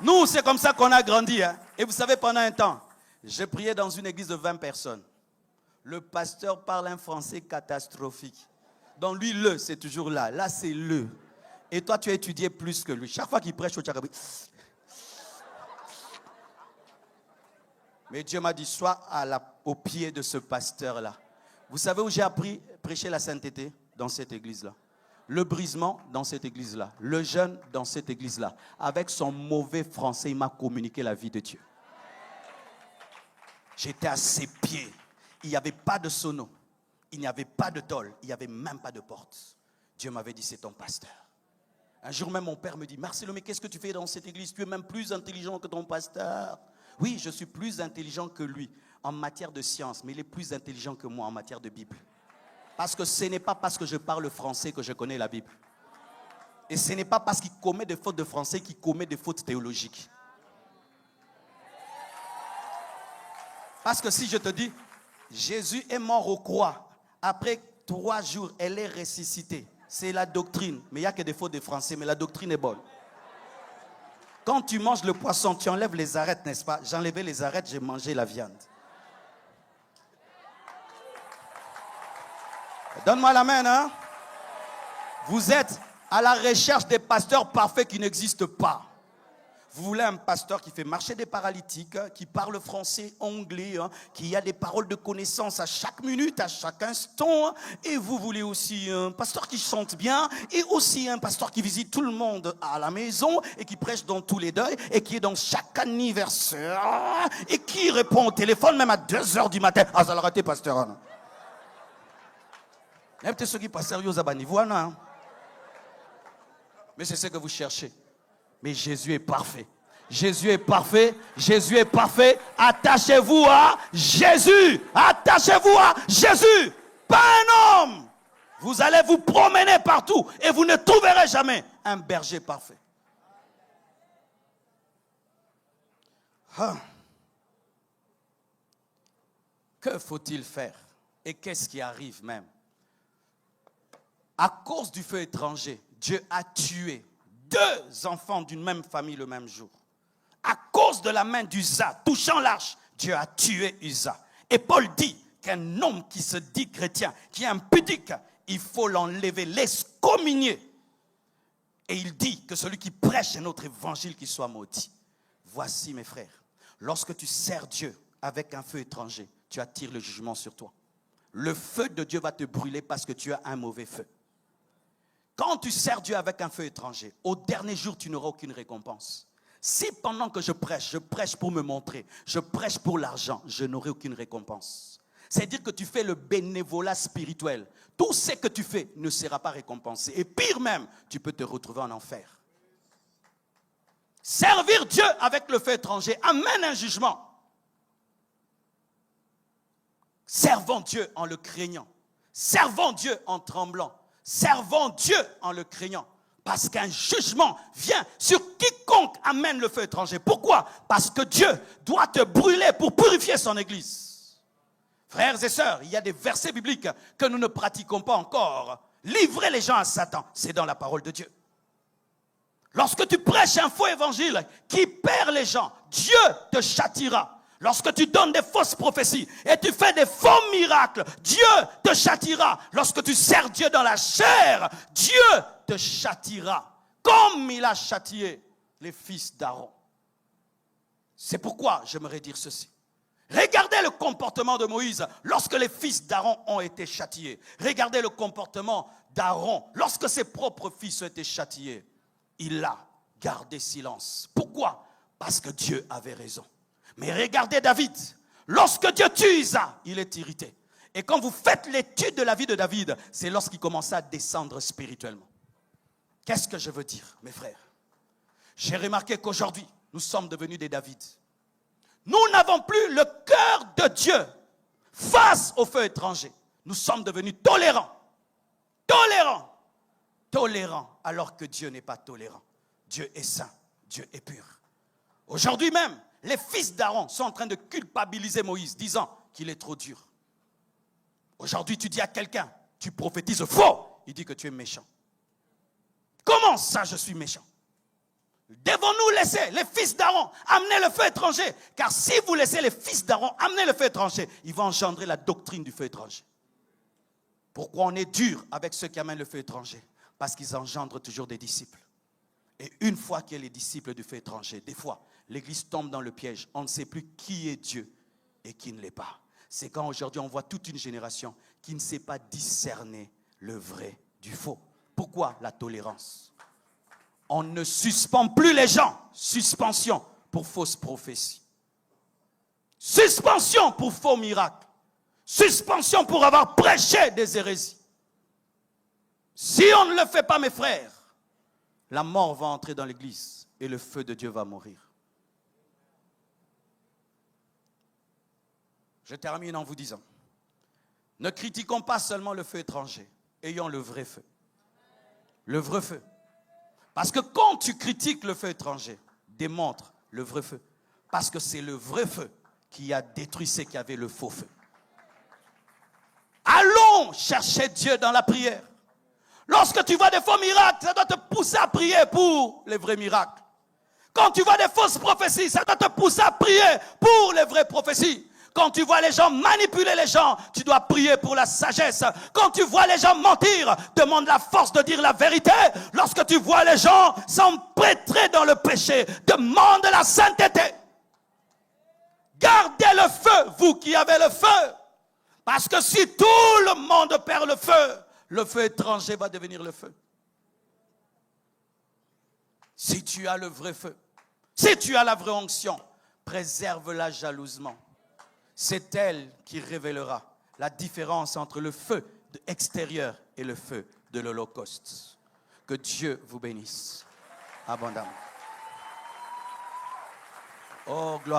Nous, c'est comme ça qu'on a grandi. Hein. Et vous savez, pendant un temps, j'ai prié dans une église de 20 personnes. Le pasteur parle un français catastrophique. Donc lui, c'est toujours là. Là, c'est le. Et toi, tu as étudié plus que lui. Chaque fois qu'il prêche au Tcharabi. Mais Dieu m'a dit, sois au pied de ce pasteur-là. Vous savez où j'ai appris à prêcher la sainteté? Dans cette église-là. Le brisement dans cette église-là. Le jeûne dans cette église-là. Avec son mauvais français, il m'a communiqué la vie de Dieu. J'étais à ses pieds. Il n'y avait pas de sono. Il n'y avait pas de tôle. Il n'y avait même pas de porte. Dieu m'avait dit, c'est ton pasteur. Un jour même, mon père me dit, Marcelo, mais qu'est-ce que tu fais dans cette église? Tu es même plus intelligent que ton pasteur. Oui, je suis plus intelligent que lui en matière de science, mais il est plus intelligent que moi en matière de Bible. Parce que ce n'est pas parce que je parle français que je connais la Bible. Et ce n'est pas parce qu'il commet des fautes de français qu'il commet des fautes théologiques. Parce que si je te dis, Jésus est mort aux croix, après 3 jours, elle est ressuscitée. C'est la doctrine. Mais il n'y a que des fautes de français, mais la doctrine est bonne. Quand tu manges le poisson, tu enlèves les arêtes, n'est-ce pas? J'enlevais les arêtes, j'ai mangé la viande. Donne-moi la main, hein? Vous êtes à la recherche des pasteurs parfaits qui n'existent pas. Vous voulez un pasteur qui fait marcher des paralytiques, qui parle français, anglais, qui a des paroles de connaissance à chaque minute, à chaque instant. Et vous voulez aussi un pasteur qui chante bien, et aussi un pasteur qui visite tout le monde à la maison, et qui prêche dans tous les deuils, et qui est dans chaque anniversaire, et qui répond au téléphone même à 2h du matin. Ah, ça l'a raté, pasteur. Même ceux qui passent sérieux à niveau, non? Mais c'est ce que vous cherchez. Mais Jésus est parfait. Jésus est parfait. Jésus est parfait. Attachez-vous à Jésus. Attachez-vous à Jésus. Pas un homme. Vous allez vous promener partout et vous ne trouverez jamais un berger parfait. Que faut-il faire? Et qu'est-ce qui arrive même? À cause du feu étranger, Dieu a tué 2 enfants d'une même famille le même jour. À cause de la main d'Uza touchant l'arche, Dieu a tué Uza. Et Paul dit qu'un homme qui se dit chrétien, qui est impudique, il faut l'enlever, l'excommunier. Et il dit que celui qui prêche un autre évangile qui soit maudit. Voici mes frères, lorsque tu sers Dieu avec un feu étranger, tu attires le jugement sur toi. Le feu de Dieu va te brûler parce que tu as un mauvais feu. Quand tu sers Dieu avec un feu étranger, au dernier jour, tu n'auras aucune récompense. Si pendant que je prêche pour me montrer, je prêche pour l'argent, je n'aurai aucune récompense. C'est-à-dire que tu fais le bénévolat spirituel. Tout ce que tu fais ne sera pas récompensé. Et pire même, tu peux te retrouver en enfer. Servir Dieu avec le feu étranger amène un jugement. Servons Dieu en le craignant. Servons Dieu en tremblant. Servons Dieu en le craignant. Parce qu'un jugement vient sur quiconque amène le feu étranger. Pourquoi? Parce que Dieu doit te brûler pour purifier son église. Frères et sœurs, il y a des versets bibliques que nous ne pratiquons pas encore. Livrer les gens à Satan, c'est dans la parole de Dieu. Lorsque tu prêches un faux évangile qui perd les gens, Dieu te châtiera. Lorsque tu donnes des fausses prophéties et tu fais des faux miracles, Dieu te châtiera. Lorsque tu sers Dieu dans la chair, Dieu te châtiera. Comme il a châtié les fils d'Aaron. C'est pourquoi j'aimerais dire ceci. Regardez le comportement de Moïse lorsque les fils d'Aaron ont été châtiés. Regardez le comportement d'Aaron lorsque ses propres fils ont été châtiés. Il a gardé silence. Pourquoi? Parce que Dieu avait raison. Mais regardez David, lorsque Dieu tue Isa, il est irrité. Et quand vous faites l'étude de la vie de David, c'est lorsqu'il commençait à descendre spirituellement. Qu'est-ce que je veux dire, mes frères? J'ai remarqué qu'aujourd'hui, nous sommes devenus des David. Nous n'avons plus le cœur de Dieu face au feu étranger. Nous sommes devenus tolérants. Tolérants. Tolérants alors que Dieu n'est pas tolérant. Dieu est saint. Dieu est pur. Aujourd'hui même, les fils d'Aaron sont en train de culpabiliser Moïse, disant qu'il est trop dur. Aujourd'hui, tu dis à quelqu'un, tu prophétises faux. Il dit que tu es méchant. Comment ça, je suis méchant? Devons-nous laisser les fils d'Aaron amener le feu étranger? Car si vous laissez les fils d'Aaron amener le feu étranger, ils vont engendrer la doctrine du feu étranger. Pourquoi on est dur avec ceux qui amènent le feu étranger? Parce qu'ils engendrent toujours des disciples. Et une fois qu'il y a les disciples du feu étranger, des fois, l'Église tombe dans le piège. On ne sait plus qui est Dieu et qui ne l'est pas. C'est quand aujourd'hui on voit toute une génération qui ne sait pas discerner le vrai du faux. Pourquoi la tolérance? On ne suspend plus les gens. Suspension pour fausses prophéties. Suspension pour faux miracles. Suspension pour avoir prêché des hérésies. Si on ne le fait pas, mes frères, la mort va entrer dans l'église et le feu de Dieu va mourir. Je termine en vous disant, ne critiquons pas seulement le feu étranger, ayons le vrai feu. Le vrai feu. Parce que quand tu critiques le feu étranger, démontre le vrai feu. Parce que c'est le vrai feu qui a détruit ceux qui avaient le faux feu. Allons chercher Dieu dans la prière. Lorsque tu vois des faux miracles, ça doit te pousser à prier pour les vrais miracles. Quand tu vois des fausses prophéties, ça doit te pousser à prier pour les vraies prophéties. Quand tu vois les gens manipuler les gens, tu dois prier pour la sagesse. Quand tu vois les gens mentir, demande la force de dire la vérité. Lorsque tu vois les gens s'empêtrer dans le péché, demande la sainteté. Gardez le feu, vous qui avez le feu. Parce que si tout le monde perd le feu étranger va devenir le feu. Si tu as le vrai feu, si tu as la vraie onction, préserve-la jalousement. C'est elle qui révélera la différence entre le feu extérieur et le feu de l'Holocauste. Que Dieu vous bénisse abondamment. Oh, gloire.